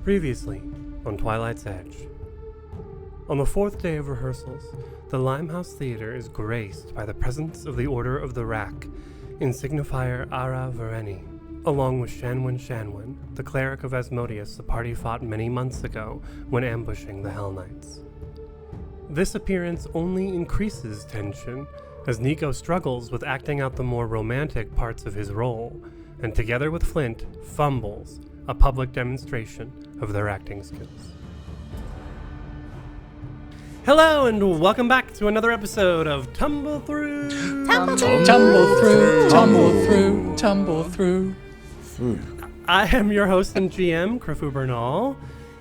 Previously on Twilight's Edge. On the fourth day of rehearsals, the Limehouse Theatre is graced by the presence of the Order of the Rack in signifier Ara Vereni, along with Shanwen, the cleric of Asmodeus the party fought many months ago when ambushing the Hell Knights. This appearance only increases tension as Nico struggles with acting out the more romantic parts of his role, and together with Flint, fumbles a public demonstration of their acting skills. Hello and welcome back to another episode of Tumble Through. Tumble through. I am your host and GM, Krafu Bernal,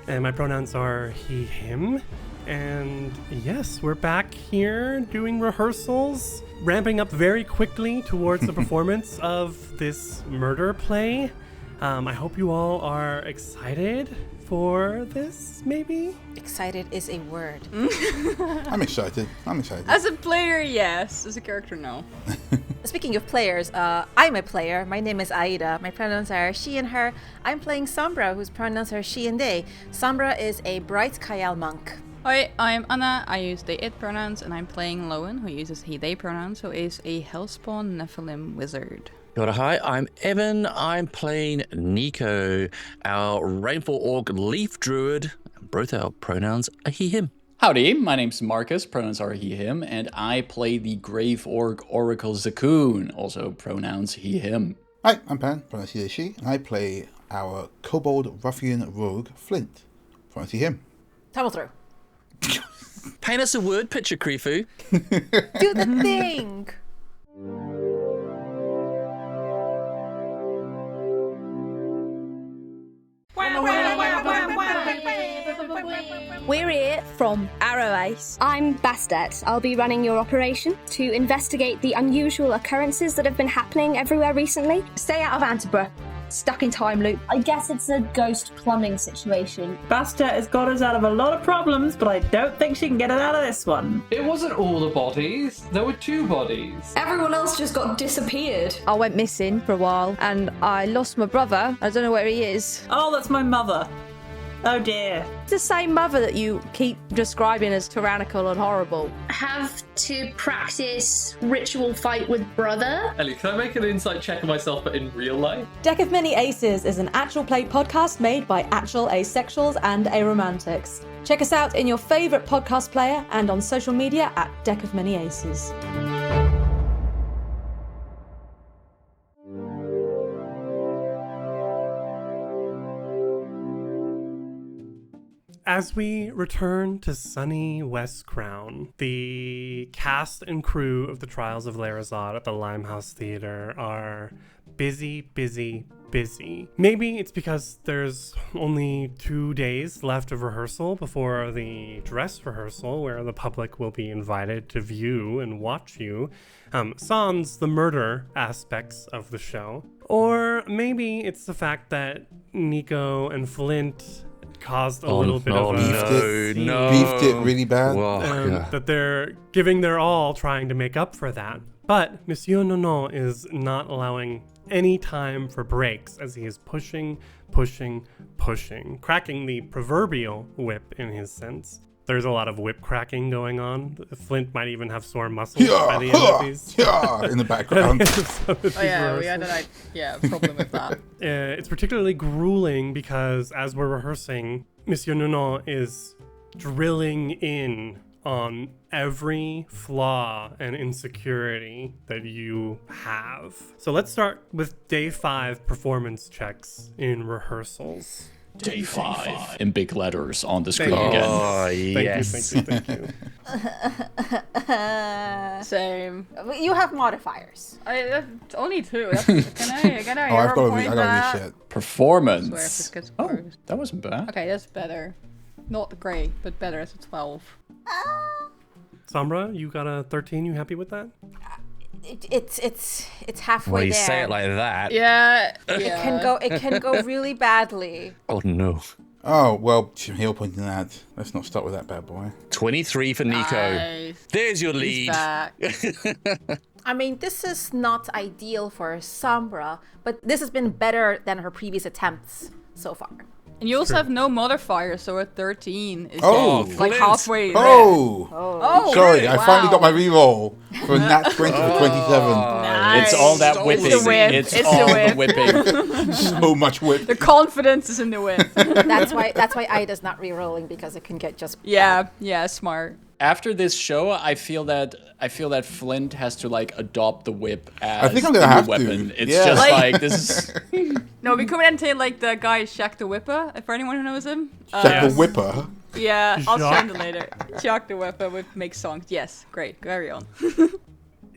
and my pronouns are he, him. And yes, we're back here doing rehearsals, ramping up very quickly towards the performance of this murder play. I hope you all are excited for this, maybe? Excited is a word. I'm excited. As a player, yes. As a character, no. Speaking of players, I'm a player. My name is Aida. My pronouns are she and her. I'm playing Sombra, whose pronouns are she and they. Sombra is a bright Kayal monk. Hi, I'm Anna. I use they it pronouns, and I'm playing Lowen, who uses he they pronouns, who is a Hellspawn Nephilim wizard. Hi, I'm Evan. I'm playing Nico, our Rainfall Orc Leaf Druid. Both our pronouns are he, him. Howdy, my name's Marcus, pronouns are he, him, and I play the Grave Orc Oracle Zakoon, also pronouns he, him. Hi, I'm Pan, pronouns he, she, and I play our Kobold Ruffian Rogue Flint, pronouns he, him. Tumble Through. Paint us a word picture, Krifu. Do the thing! We're here from Arrow Ace. I'm Bastet. I'll be running your operation to investigate the unusual occurrences that have been happening everywhere recently. Stay out of Antiborough. Stuck in time loop. I guess it's a ghost plumbing situation. Bastet has got us out of a lot of problems, but I don't think she can get us out of this one. It wasn't all the bodies. There were 2 bodies. Everyone else just got disappeared. I went missing for a while, and I lost my brother. I don't know where he is. Oh, that's my mother. Oh dear. It's the same mother that you keep describing as tyrannical and horrible. Have to practice ritual fight with brother. Ellie, can I make an insight check of myself, but in real life? Deck of Many Aces is an actual play podcast made by actual asexuals and aromantics. Check us out in your favourite podcast player and on social media at Deck of Many Aces. As we return to sunny West Crown, the cast and crew of the Trials of Larazad at the Limehouse Theatre are busy. Maybe it's because there's only 2 days left of rehearsal before the dress rehearsal, where the public will be invited to view and watch you, sans the murder aspects of the show. Or maybe it's the fact that Nico and Flint caused a little bit of a beefed it really bad. That they're giving their all trying to make up for that. But Monsieur Nono is not allowing any time for breaks as he is pushing, cracking the proverbial whip in his sense. There's a lot of whip cracking going on. Flint might even have sore muscles by the end of these. In the background. We had a problem with that. It's particularly grueling because as we're rehearsing, Monsieur Nunon is drilling in on every flaw and insecurity that you have. So let's start with day 5 performance checks in rehearsals. Day 5 in big letters on the screen Thank you. again. Oh, yes. Thank you. Same. You have modifiers. Only 2. Can I I've got to reset. Performance. Oh, that wasn't bad. Okay, that's better. Not great, but better as a 12. Sombra, you got a 13. You happy with that? It's halfway Well, you there. say it like that. Yeah. It can go really badly. Oh, no. Oh, well, some heel pointing that. Let's not start with that bad boy. 23 for Nico. Nice. There's your He's lead. back. I mean, this is not ideal for Sombra, but this has been better than her previous attempts so far. And you also have no modifier, so a 13 is like Flint. halfway there. Oh, sorry, I finally got my reroll for a nat 20 for 27. Nice. It's all that whipping. It's the whip. It's It's all the the whip. whipping. So much whip. The confidence is in the whip. That's why Ida's not re-rolling, because it can get just yeah, smart. After this show, I feel that Flint has to like adopt the whip as I think I'm gonna the new have to. weapon. It's Yeah. just Like- like this is No, we could entertain like the guy Shaq the Whipper, for anyone who knows him. Jack the Whipper. Yeah, I'll Jacques? send it later. Shaq the Whipper would make songs. Yes, great. Carry on.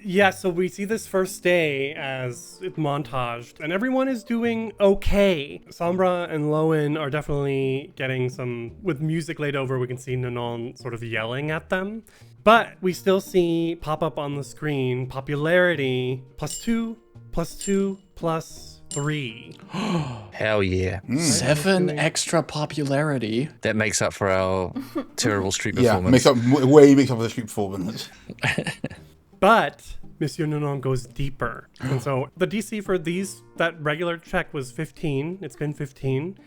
Yeah, so we see this first day as it's montaged, and everyone is doing okay. Sombra and Lowen are definitely getting some, with music laid over, we can see Nanon sort of yelling at them. But we still see pop up on the screen, popularity, +2, +2, +3. Hell yeah. 7 extra popularity. That makes up for our terrible street Yeah, performance. makes up for the street performance. But Monsieur Nanon goes deeper. And so the DC for that regular check was 15. It's been 15.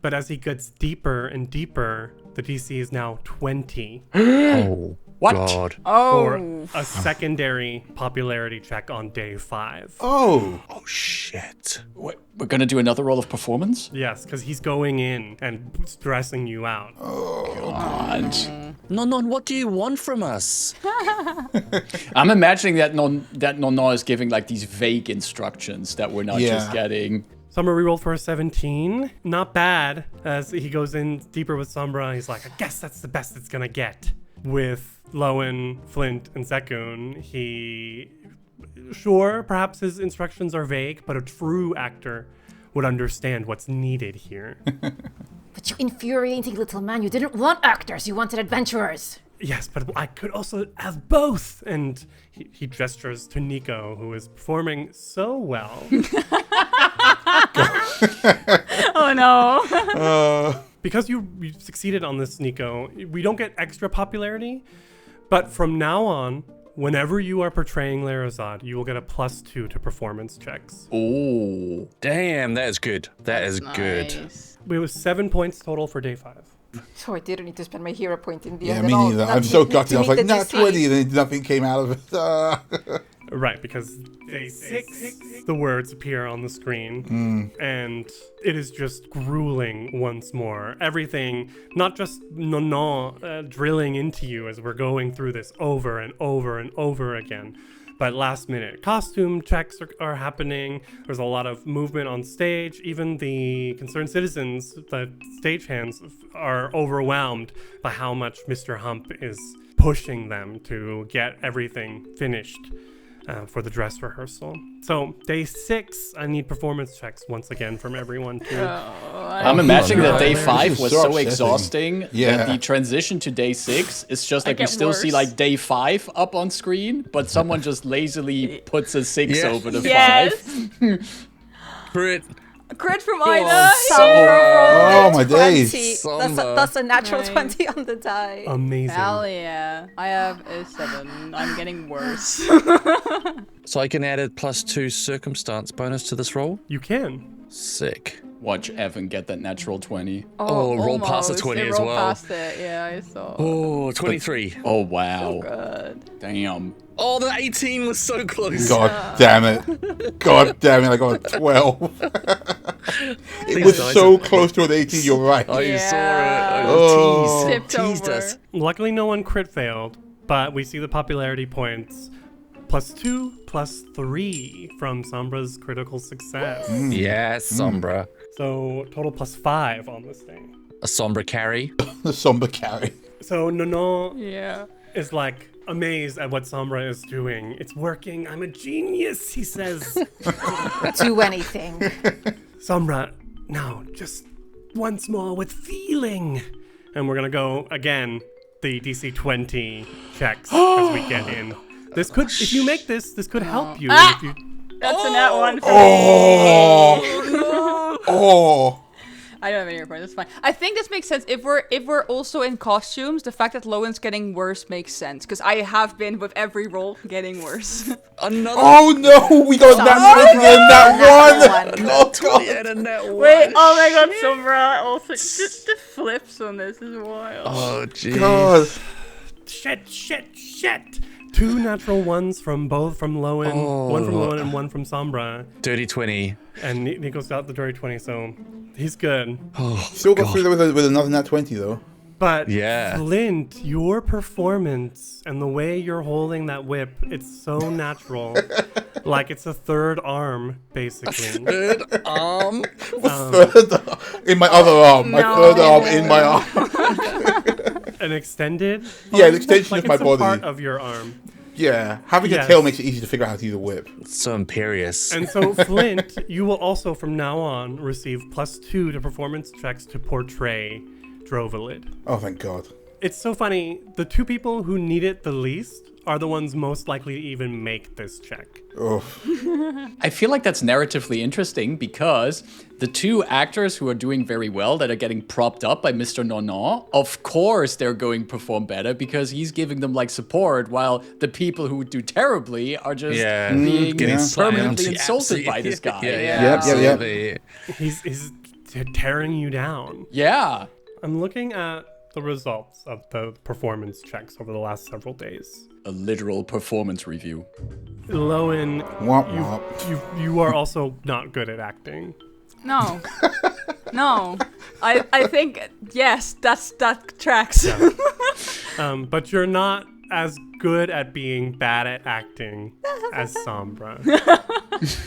But as he gets deeper and deeper, the DC is now 20. Oh, What? God. For a secondary popularity check on day 5. Oh, Shit. We're gonna do another roll of performance? Yes, because he's going in and stressing you out. God. Non, what do you want from us? I'm imagining that Nono is giving like these vague instructions that we're not just getting. Sombra rerolled for a 17. Not bad. As he goes in deeper with Sombra, he's like, I guess that's the best it's gonna get. With Lowen, Flint, and Sekun, sure, perhaps his instructions are vague, but a true actor would understand what's needed here. But you infuriating little man, you didn't want actors, you wanted adventurers. Yes, but I could also have both. And he gestures to Nico, who is performing so well. Oh no. Because you succeeded on this, Nico, we don't get extra popularity. But from now on, whenever you are portraying Larazad, you will get a +2 to performance checks. Oh. Damn, that is good. That is good. It was 7 points total for day 5. So I didn't need to spend my hero point in the yeah, end me at all. neither. Not I'm so to gutted. I was meet like, the not DC. 20, and then nothing came out of it. Right, because day 6, the words appear on the screen, and it is just grueling once more. Everything, not just drilling into you as we're going through this over and over and over again, but last minute costume checks are happening. There's a lot of movement on stage. Even the concerned citizens, the stagehands, are overwhelmed by how much Mr. Hump is pushing them to get everything finished for the dress rehearsal. So day 6, I need performance checks once again from everyone too. I'm imagining that day This 5 is was so so upsetting. exhausting Yeah. that the transition to day 6 is just like we get still see worse. like day 5 up on screen, but someone just lazily puts a 6 Yeah. over the 5. Yes. Crit. Crit from Ida. Oh, my days. 20. That's a natural Nice. 20 on the die. Amazing. Hell yeah. I have a 7. I'm getting worse. So I can add a +2 circumstance bonus to this roll? You can. Sick. Watch Evan get that natural 20. Oh, roll past the almost. 20 It as rolled well. Past it. Yeah, I saw. Oh, 23. Oh, wow. Good. Damn. Oh, the 18 was so close. God damn it. God damn it, I got a 12. It These was dice so are- close to an 18, you're right. Oh, you saw Yeah. it. Oh. Oh, Tipped teased over. us. Luckily, no one crit failed, but we see the popularity points +2, +3 from Sombra's critical success. Yes, Sombra. So total +5 on this thing. A Sombra carry. The somber carry. So Nanon Yeah. is like amazed at what Sombra is doing. It's working. I'm a genius, he says. Do anything. Sombra, now just once more with feeling. And we're gonna go again. The DC 20 checks as we get in. This could, if you make this could help you. If you That's a net 1 for Oh! Oh! I don't have any points. That's fine. I think this makes sense. If we're also in costumes, the fact that Lowen's getting worse makes sense because I have been with every roll getting worse. Another. Oh no, we got that one. Oh god. Wait, oh my god, Sombra also just the flips on this is wild. Oh jeez. God. Shit. 2 natural ones from Lowen, one from Lowen and one from Sombra. Dirty 20. And Nico's got the dirty 20, so he's good. Still got through there with another nat 20 though. But yeah. Flint, your performance and the way you're holding that whip, it's so natural. Like it's a third arm, basically. Third arm? In my other arm. My third arm in my arm. An extended arm? Yeah, an extension like of my it's body. A part of your arm. Yeah, having a tail makes it easy to figure out how to use a whip. It's so imperious. And so, Flint, you will also from now on receive +2 to performance checks to portray Drovalid. Oh, thank God. It's so funny. The 2 people who need it the least are the ones most likely to even make this check. Oh. I feel like that's narratively interesting because the 2 actors who are doing very well that are getting propped up by Mr. Nonon, of course they're going to perform better because he's giving them like support while the people who do terribly are just being permanently insulted by this guy. Yeah. He's tearing you down. Yeah. I'm looking at the results of the performance checks over the last several days. A literal performance review. Lowen, you are also not good at acting. No. No. I think, yes, that tracks. Yeah. But you're not as good at being bad at acting as Sombra.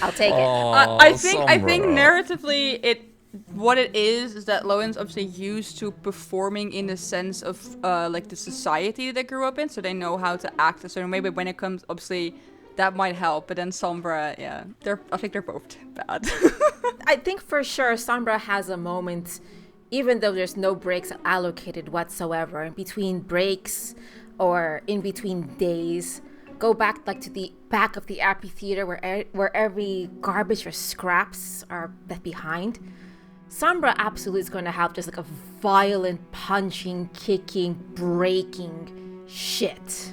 I'll take it. I think narratively what it is that Lowen's obviously used to performing in the sense of like the society that they grew up in, so they know how to act a certain way. But when it comes, obviously, that might help. But then Sombra, I think they're both bad. I think for sure Sombra has a moment, even though there's no breaks allocated whatsoever, in between breaks or in between days. Go back like to the back of the amphitheater where every garbage or scraps are left behind. Sombra absolutely is going to have just like a violent punching, kicking, breaking shit.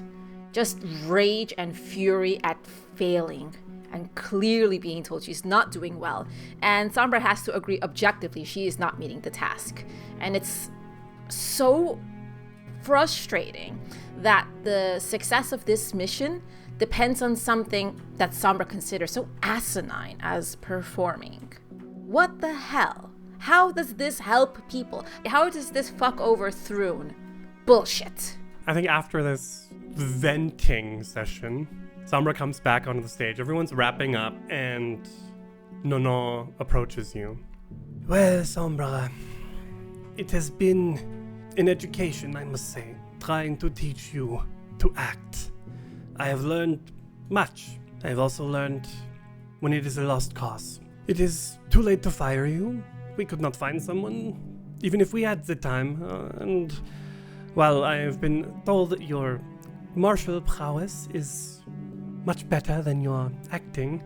Just rage and fury at failing and clearly being told she's not doing well. And Sombra has to agree objectively she is not meeting the task. And it's so frustrating that the success of this mission depends on something that Sombra considers so asinine as performing. What the hell? How does this help people? How does this fuck over Thrune? Bullshit. I think after this venting session, Sombra comes back onto the stage. Everyone's wrapping up, and Nonon approaches you. Well, Sombra, it has been an education, I must say, trying to teach you to act. I have learned much. I have also learned when it is a lost cause. It is too late to fire you. We could not find someone, even if we had the time. And while I have been told that your martial prowess is much better than your acting,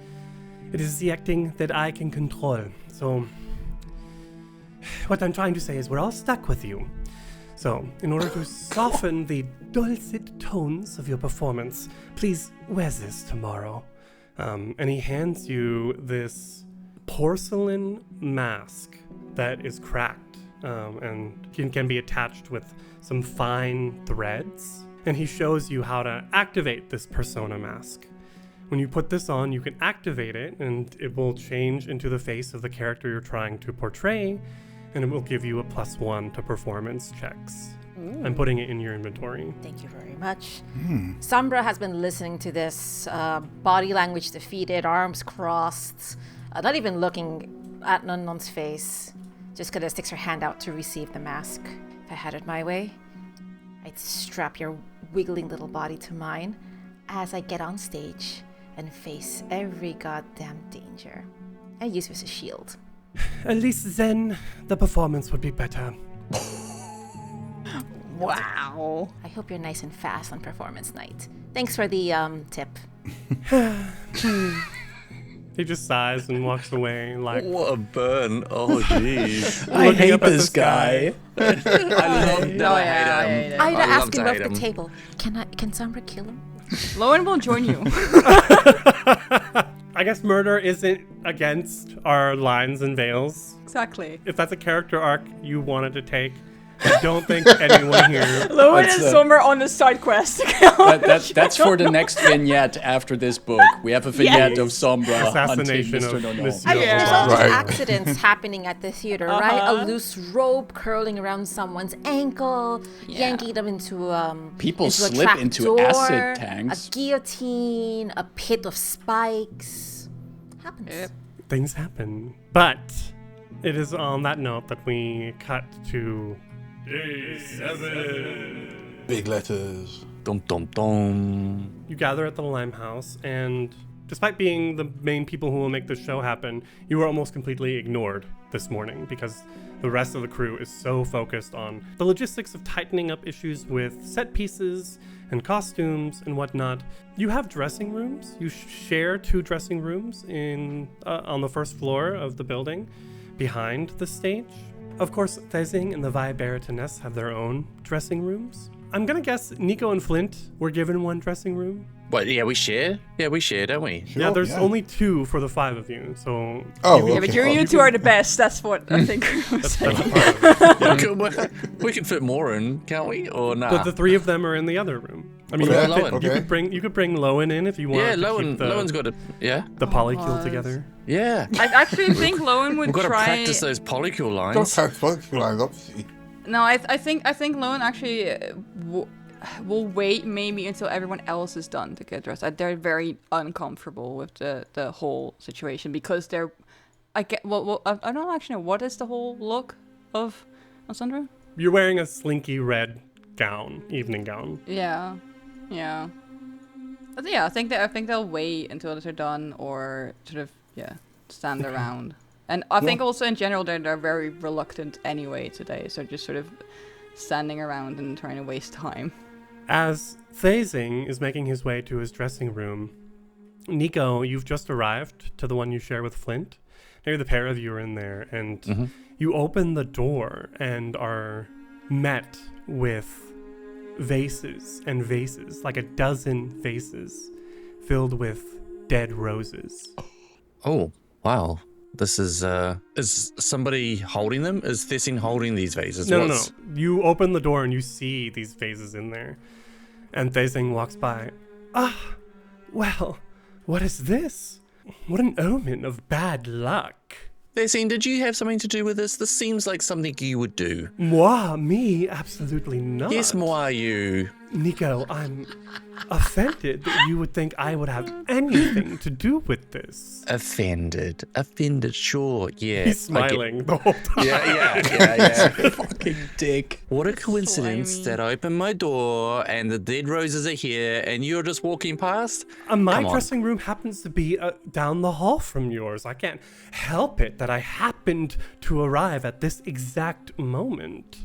it is the acting that I can control. So, what I'm trying to say is we're all stuck with you. So, in order to soften the dulcet tones of your performance, please wear this tomorrow. And he hands you this porcelain mask that is cracked and can be attached with some fine threads. And he shows you how to activate this persona mask. When you put this on, you can activate it, and it will change into the face of the character you're trying to portray, and it will give you a +1 to performance checks. Ooh. I'm putting it in your inventory. Thank you very much. Sombra has been listening to this, body language defeated, arms crossed, not even looking at Nonon's face, just kind of sticks her hand out to receive the mask. If I had it my way, I'd strap your wiggling little body to mine as I get on stage and face every goddamn danger. I use you as a shield. At least then the performance would be better. Wow. I hope you're nice and fast on performance night. Thanks for the tip. He just sighs and walks away like... What a burn. Oh, jeez. I hate this guy. I love that. I hate him. Ida I love asking to above hate the him. table. Can Sombra kill him? Lowen will join you. I guess murder isn't against our lines and veils. Exactly. If that's a character arc you wanted to take, I don't think anyone here... Lowen and Summer on the side quest. That's for the next vignette after this book. We have a vignette of Sombra Assassination hunting of Mr. Monsieur. I mean, there's all these Right. accidents happening at the theater, right? A loose rope curling around someone's ankle, yanking them into People into a slip trap into door, acid tanks. a guillotine, a pit of spikes. Happens. Yep. Things happen. But it is on that note that we cut to Day 7. Big letters. Dum dum dum. You gather at the Limehouse, and despite being the main people who will make this show happen, you were almost completely ignored this morning because the rest of the crew is so focused on the logistics of tightening up issues with set pieces and costumes and whatnot. You have dressing rooms. You share 2 dressing rooms on the first floor of the building behind the stage. Of course, Thezing and the Vi Baroness have their own dressing rooms. I'm gonna guess Nico and Flint were given one dressing room. What, yeah, we share? Yeah, we share, don't we? Sure, Yeah, there's only 2 for the 5 of you, so... Oh, Yeah, okay. but you two are the best. That's what I think. That's part of it. We can fit more in, can't we? Or nah? But the 3 of them are in the other room. I mean, What you about could, Lowen? you could bring Lowen in if you want. Yeah, to keep Lowen's got to... Yeah? the polycule together. Yeah. I actually think Lowen would We've got to try. practice those polycule Don't lines. have fucking lines, obviously. No, I think Lowen actually will wait maybe until everyone else is done to get dressed. They're very uncomfortable with the whole situation because they're. I don't actually know what is the whole look of Sandra. You're wearing a slinky red gown, evening gown. Yeah. But yeah, I think they'll wait until they're done or sort of stand around. And I think also in general they're very reluctant anyway today, so just sort of standing around and trying to waste time. As Thezing is making his way to his dressing room, Nico, you've just arrived to the one you share with Flint. Maybe the pair of you are in there, and you open the door and are met with vases and vases, like a dozen vases filled with dead roses. Oh, wow. This is somebody holding them? Is Thessing holding these vases? No. You open the door and you see these vases in there. And Thezing walks by. Ah, well, what is this? What an omen of bad luck. Thessing, did you have something to do with this? This seems like something you would do. Moi? Me? Absolutely not. Yes, moi, you. Nico, I'm offended that you would think I would have anything to do with this. Offended, sure, yeah. He's smiling the whole time. Yeah. Fucking dick. What a coincidence that I opened my door and the dead roses are here and you're just walking past? My dressing room happens to be down the hall from yours. I can't help it that I happened to arrive at this exact moment.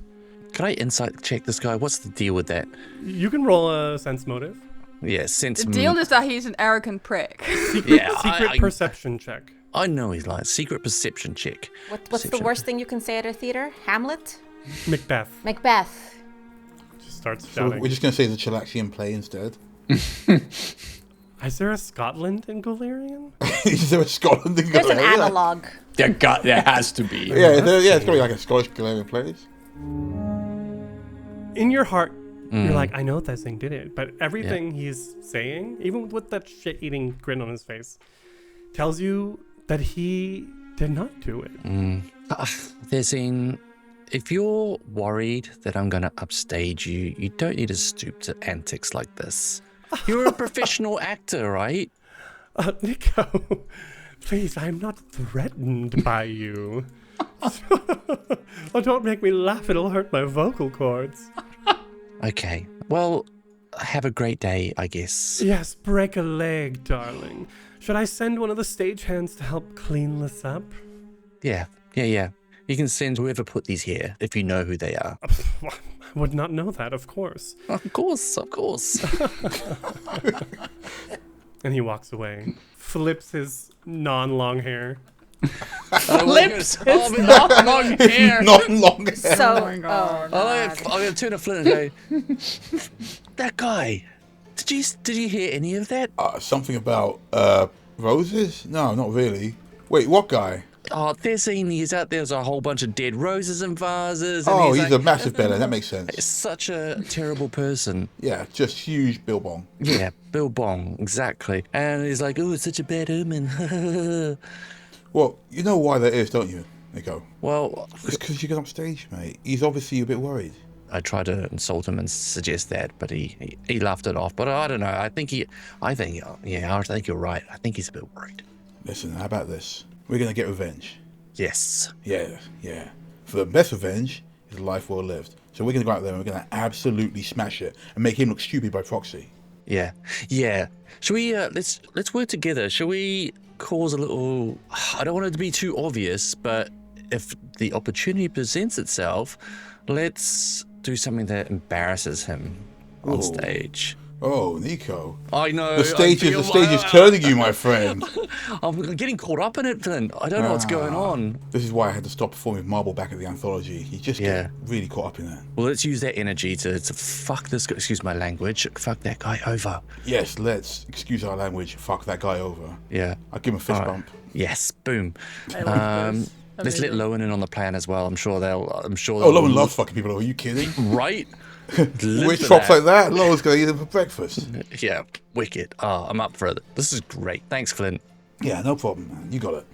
Can I insight check this guy? What's the deal with that? You can roll a sense motive. Yeah, sense. The deal is that he's an arrogant prick. Secret perception check. I know he's lying. Secret perception check. What's the worst thing you can say at a theater? Hamlet? Macbeth. Just starts So shouting. we're just going to say the Chilaxian play instead. Is there a Scotland in Golarion? Is there a Scotland in There's an Galarian? analog. There has to be. Yeah, it's got to be like a Scottish Galarian place. In your heart, you're like, I know that thing did it. But everything he's saying, even with that shit-eating grin on his face, tells you that he did not do it. Thessing, if you're worried that I'm going to upstage you, you don't need to stoop to antics like this. You're a professional actor, right? Nico, please, I'm not threatened by you. Oh, don't make me laugh. It'll hurt my vocal cords. Okay. Well, have a great day, I guess. Yes, break a leg, darling. Should I send one of the stagehands to help clean this up? Yeah. You can send whoever put these here, if you know who they are. I would not know that, of course. Of course. And he walks away. flips his non-long hair. Flips non-long hair. Non-long hair. So, Oh my God. I'm going to turn to Flint and go, that guy, did you hear any of that? Something about roses? No, not really. Wait, what guy? Oh, they're saying he's out there's a whole bunch of dead roses and vases. And Oh, he's like, a massive bellend. That makes sense. such a terrible person. Yeah, just huge Bill Bong. Yeah, Bill Bong, exactly. And he's like, oh, it's such a bad omen. Well, you know why that is, don't you, Nico? Well, It's because you get on stage, mate. He's obviously a bit worried. I tried to insult him and suggest that, but he laughed it off. But I don't know. I think you're right. I think he's a bit worried. Listen, how about this? We're going to get revenge. Yes. Yeah. For the best revenge is a life well lived. So we're going to go out there and we're going to absolutely smash it and make him look stupid by proxy. Yeah. Shall we, let's work together. Shall we cause a little, I don't want it to be too obvious, but if the opportunity presents itself, let's do something that embarrasses him on stage. Oh, Nico. I know. The stage is turning you, my friend. I'm getting caught up in it, Flynn. I don't know what's going on. This is why I had to stop performing Marble back at the anthology. You just get really caught up in that. Well, let's use that energy to fuck this guy, excuse my language, fuck that guy over. Yes, let's, excuse our language, fuck that guy over. Yeah. I'll give him a fist bump. Yes, boom. I like this. Let's let Lowen in on the plan as well. I'm sure they'll Lowen loves fucking people over. Are you kidding? Right? With chops like that, Lowen's going to eat them for breakfast. Yeah, wicked. I'm up for it. This is great. Thanks, Flint. Yeah, no problem, man. You got it.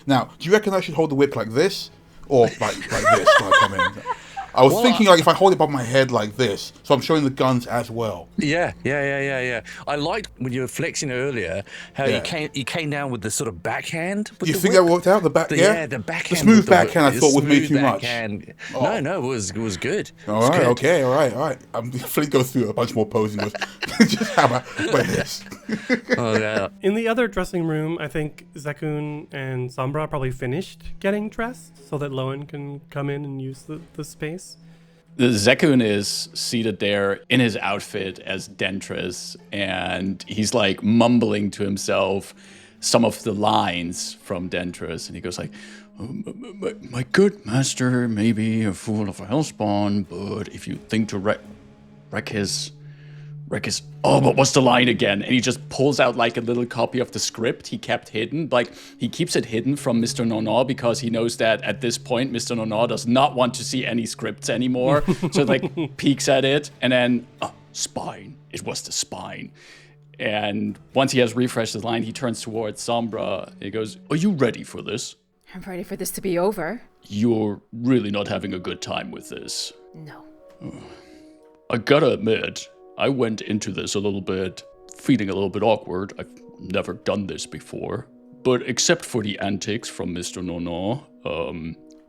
Now, do you reckon I should hold the whip like this? Or like this when I come in? I was thinking like if I hold it above my head like this, so I'm showing the guns as well. Yeah. I liked when you were flexing earlier how you came down with the sort of backhand. You think that worked out? The backhand. The backhand. The smooth backhand I thought was maybe too much. Oh. No, it was good. All right. I'm definitely go through a bunch more posing with just how about this. Oh yeah. In the other dressing room, I think Zekun and Sombra probably finished getting dressed so that Lowen can come in and use the space. The Zekun is seated there in his outfit as Dentris, and he's like mumbling to himself some of the lines from Dentris, and he goes like, my good master may be a fool of a hellspawn, but if you think to wreck his... Oh, but what's the line again? And he just pulls out like a little copy of the script he kept hidden. Like, he keeps it hidden from Mr. Nono because he knows that at this point, Mr. Nono does not want to see any scripts anymore. So, like, peeks at it, and then, spine. It was the spine. And once he has refreshed the line, he turns towards Sombra. He goes, are you ready for this? I'm ready for this to be over. You're really not having a good time with this. No. I gotta admit, I went into this a little bit, feeling a little bit awkward. I've never done this before. But except for the antics from Mr. Nono,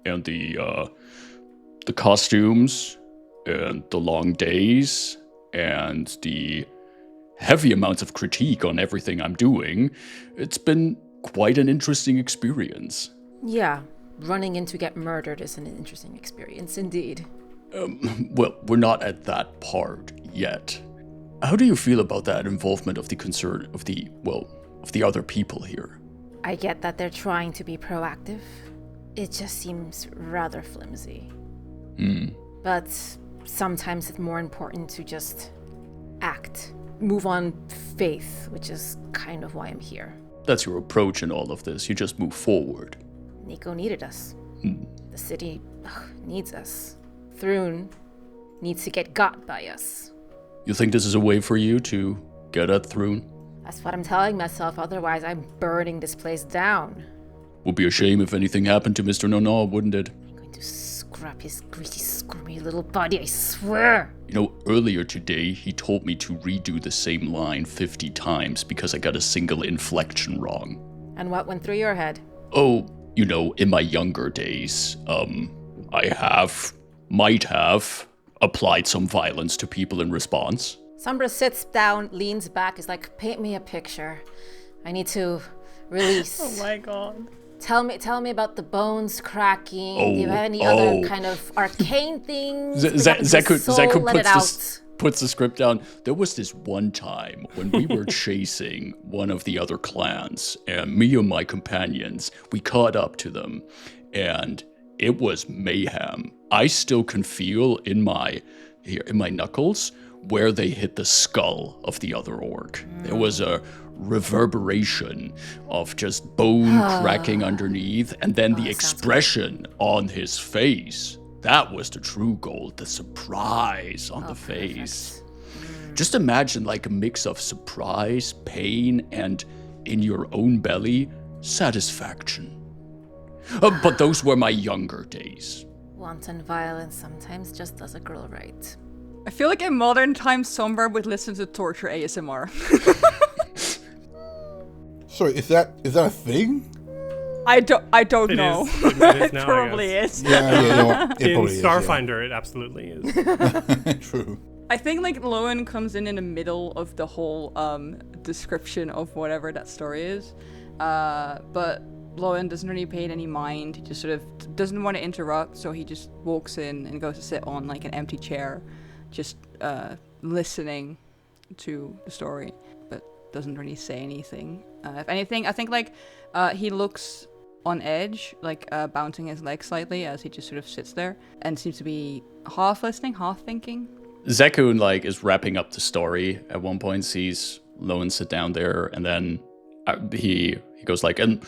and the costumes, and the long days, and the heavy amounts of critique on everything I'm doing, it's been quite an interesting experience. Yeah, running in to get murdered is an interesting experience indeed. Well, we're not at that part yet. How do you feel about that involvement of the other people here? I get that they're trying to be proactive. It just seems rather flimsy. But sometimes it's more important to just act. Move on faith, which is kind of why I'm here. That's your approach in all of this. You just move forward. Nico needed us. The city needs us. Thrun needs to get got by us. You think this is a way for you to get at Thrun? That's what I'm telling myself, otherwise I'm burning this place down. Would be a shame if anything happened to Mr. Nono, wouldn't it? I'm going to scrap his greasy, squirmy little body, I swear! You know, earlier today, he told me to redo the same line 50 times because I got a single inflection wrong. And what went through your head? Oh, you know, in my younger days, I might have applied some violence to people in response. Sombra sits down, leans back, is like, paint me a picture. I need to release. Oh my god. Tell me about the bones cracking. Do you have any other kind of arcane things? Zeku puts the script down. There was this one time when we were chasing one of the other clans, and me and my companions, we caught up to them, and it was mayhem. I still can feel in my knuckles where they hit the skull of the other orc. There was a reverberation of just bone cracking underneath, and then the expression on his face. That was the true gold, the surprise on the face. Just imagine like a mix of surprise, pain, and in your own belly, satisfaction. But those were my younger days. Wanton violence sometimes just does a girl right. I feel like in modern times, Sombra would listen to torture ASMR. Sorry, is that a thing? I don't know. It now, probably is. Yeah, it in probably Starfinder, it absolutely is. True. I think like Lowen comes in the middle of the whole description of whatever that story is, but Lowen doesn't really pay it any mind. He just sort of doesn't want to interrupt, so he just walks in and goes to sit on like an empty chair, just listening to the story, but doesn't really say anything. If anything, I think like he looks on edge, like bouncing his legs slightly as he just sort of sits there and seems to be half listening, half thinking. Zekun like is wrapping up the story. At one point sees Lowen sit down there, and then he goes like, and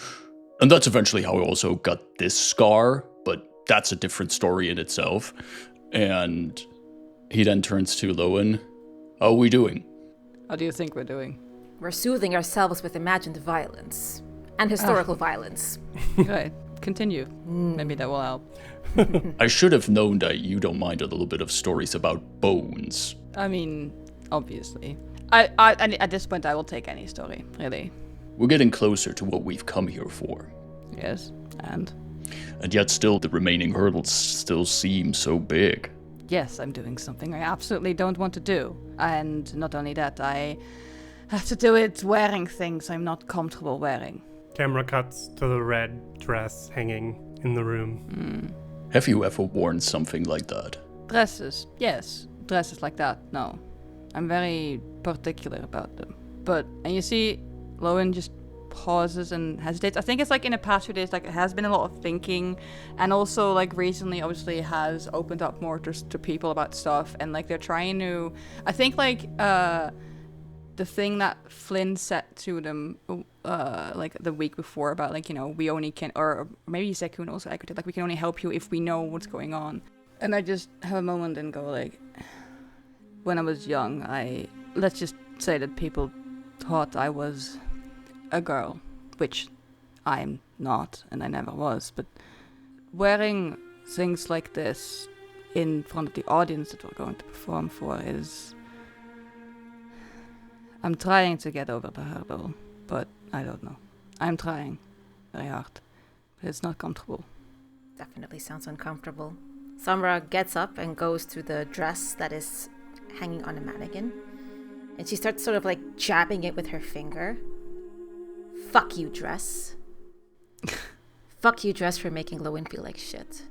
that's eventually how I also got this scar, but that's a different story in itself. And he then turns to Lowen. How are we doing? How do you think we're doing? We're soothing ourselves with imagined violence and historical violence. Right, continue. Maybe that will help. I should have known that you don't mind a little bit of stories about bones. I mean, obviously. I at this point, I will take any story, really. We're getting closer to what we've come here for. Yes, and yet still the remaining hurdles still seem so big. Yes, I'm doing something I absolutely don't want to do. And not only that, I have to do it wearing things I'm not comfortable wearing. Camera cuts to the red dress hanging in the room. Have you ever worn something like that? Dresses, yes. Dresses like that, no. I'm very particular about them. And you see, Lowen just pauses and hesitates. I think it's like in the past few days, like it has been a lot of thinking, and also like recently obviously has opened up more to people about stuff, and like they're trying to, I think like the thing that Flynn said to them like the week before about like, you know, we only can, or maybe Zekun also echoed it, like we can only help you if we know what's going on. And I just have a moment and go like, when I was young, let's just say that people thought I was a girl, which I'm not, and I never was, but wearing things like this in front of the audience that we're going to perform for is... I'm trying to get over the hurdle, but I don't know. I'm trying very hard, but it's not comfortable. Definitely sounds uncomfortable. Sombra gets up and goes to the dress that is hanging on a mannequin, and she starts sort of like jabbing it with her finger. Fuck you, dress. Fuck you, dress, for making Lowen feel like shit.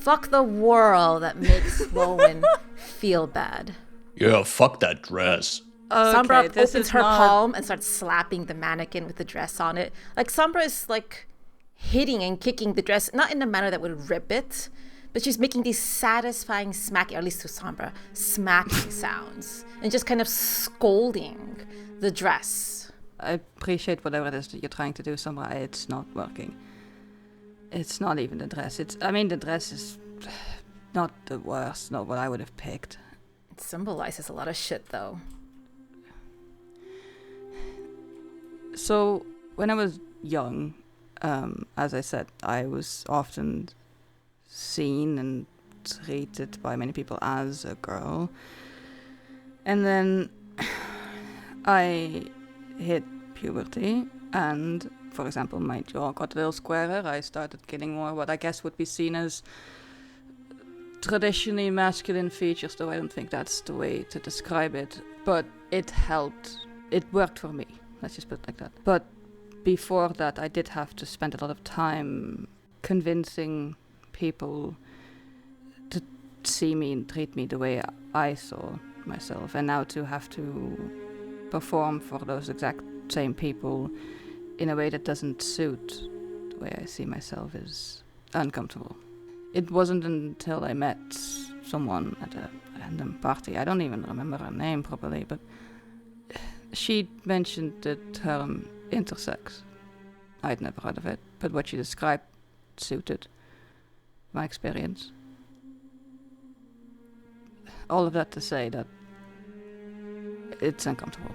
Fuck the world that makes Lowen feel bad. Yeah, fuck that dress. Sombra opens her palm and starts slapping the mannequin with the dress on it. Like, Sombra is like hitting and kicking the dress, not in a manner that would rip it, but she's making these satisfying smacking, or at least to Sombra, smacking sounds, and just kind of scolding the dress. I appreciate whatever it is that you're trying to do, Sombra. It's not working. It's not even the dress. The dress is not the worst, not what I would have picked. It symbolizes a lot of shit, though. So, when I was young, as I said, I was often seen and treated by many people as a girl. And then I hit puberty, and, for example, my jaw got a little squarer. I started getting more what I guess would be seen as traditionally masculine features, though I don't think that's the way to describe it. But it helped. It worked for me. Let's just put it like that. But before that, I did have to spend a lot of time convincing people to see me and treat me the way I saw myself, and now to have to perform for those exact same people in a way that doesn't suit the way I see myself is uncomfortable. It wasn't until I met someone at a random party, I don't even remember her name properly, but she mentioned the term intersex. I'd never heard of it, but what she described suited my experience. All of that to say that it's uncomfortable.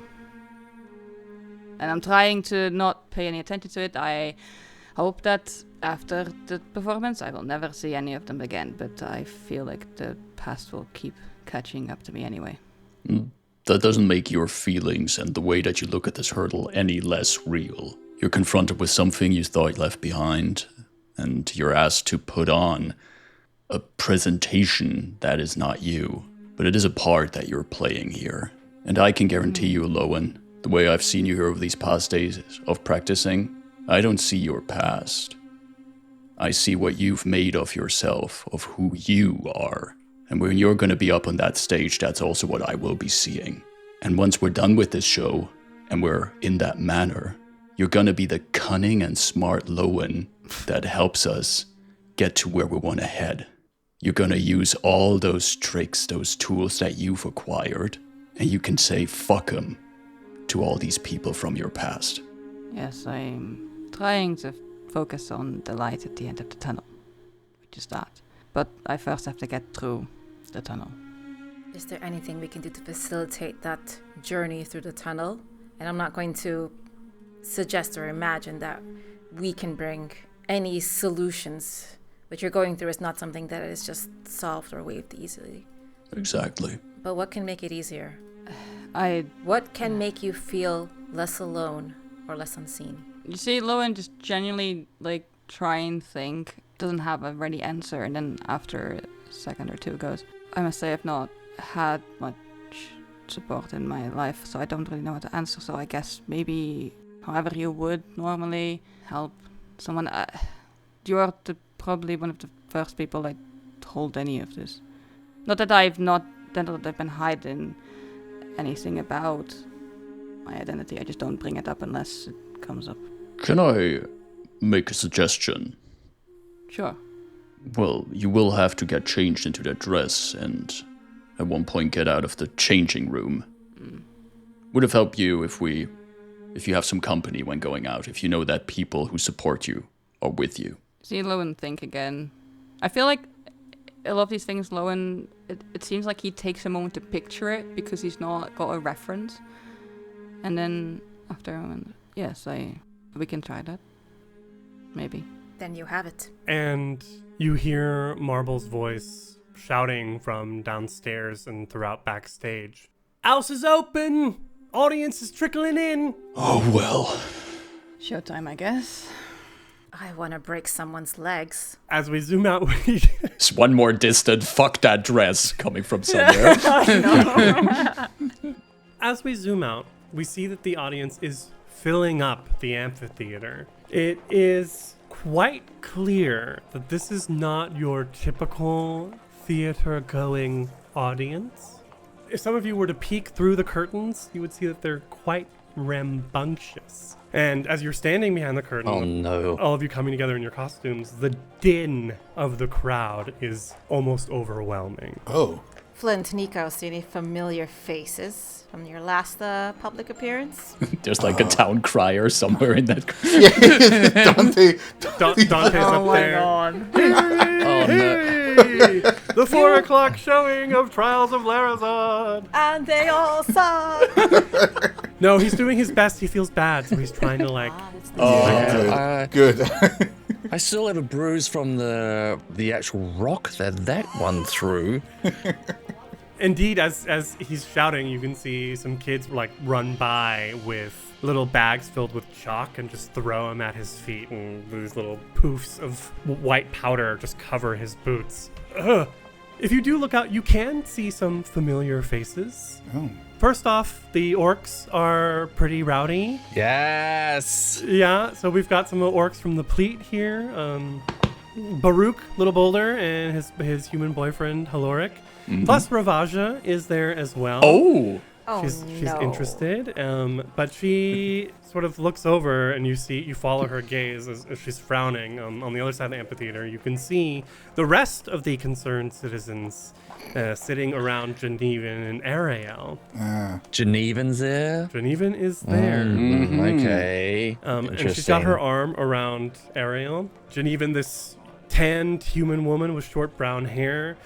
And I'm trying to not pay any attention to it. I hope that after the performance I will never see any of them again, but I feel like the past will keep catching up to me anyway. That doesn't make your feelings and the way that you look at this hurdle any less real. You're confronted with something you thought left behind, and you're asked to put on a presentation that is not you, but it is a part that you're playing here. And I can guarantee you, Lowen, the way I've seen you here over these past days of practicing, I don't see your past. I see what you've made of yourself, of who you are. And when you're going to be up on that stage, that's also what I will be seeing. And once we're done with this show, and we're in that manner, you're going to be the cunning and smart Lowen that helps us get to where we want to head. You're going to use all those tricks, those tools that you've acquired, and you can say, fuck them, to all these people from your past. Yes, I'm trying to focus on the light at the end of the tunnel, which is that. But I first have to get through the tunnel. Is there anything we can do to facilitate that journey through the tunnel? And I'm not going to suggest or imagine that we can bring any solutions. What you're going through is not something that is just solved or waived easily. Exactly. But what can make it easier? I What can make you feel less alone or less unseen? You see, Lowen just genuinely, try and think, doesn't have a ready answer, and then after a second or two goes, I must say I've not had much support in my life, so I don't really know how to answer, so I guess maybe however you would normally help someone. You are probably one of the first people I told any of this. Not that I've been hiding anything about my identity, I just don't bring it up unless it comes up. Can I make a suggestion? Sure. Well, you will have to get changed into that dress and at one point get out of the changing room. Would have helped you if you have some company when going out, if you know that people who support you are with you. See Lowen think again. I feel like a lot of these things, Lowen, it seems like he takes a moment to picture it because he's not got a reference. And then after a moment, yes, we can try that. Maybe. Then you have it. And you hear Marble's voice shouting from downstairs and throughout backstage. House is open! Audience is trickling in! Oh, well. Showtime, I guess. I want to break someone's legs. As we zoom out, It's one more distant fuck that dress coming from somewhere. As we zoom out, we see that the audience is filling up the amphitheater. It is quite clear that this is not your typical theater-going audience. If some of you were to peek through the curtains, you would see that they're quite rambunctious. And as you're standing behind the curtain, oh no, all of you coming together in your costumes, the din of the crowd is almost overwhelming. Oh. Flint, Nico, see any familiar faces from your last public appearance? There's like a town crier somewhere in that. Yeah, Dante's up there. Oh no. The 4 o'clock showing of Trials of Larazon. And they all saw. No, he's doing his best. He feels bad, so he's trying to good. I still have a bruise from the actual rock that one threw. Indeed, as he's shouting, you can see some kids run by with little bags filled with chalk and just throw him at his feet, and these little poofs of white powder just cover his boots. Ugh. If you do look out, you can see some familiar faces. Oh. First off, the orcs are pretty rowdy. Yes. Yeah, so we've got some orcs from the Pleat here. Baruch, Little Boulder, and his human boyfriend, Haloric. Plus Ravaja is there as well. Oh! She's interested, but she sort of looks over, and you follow her gaze as she's frowning. On the other side of the amphitheater, you can see the rest of the concerned citizens sitting around Genevan and Ariel. Genevan's there? Genevan is there. Okay. And she's got her arm around Ariel. Genevan, this tanned human woman with short brown hair,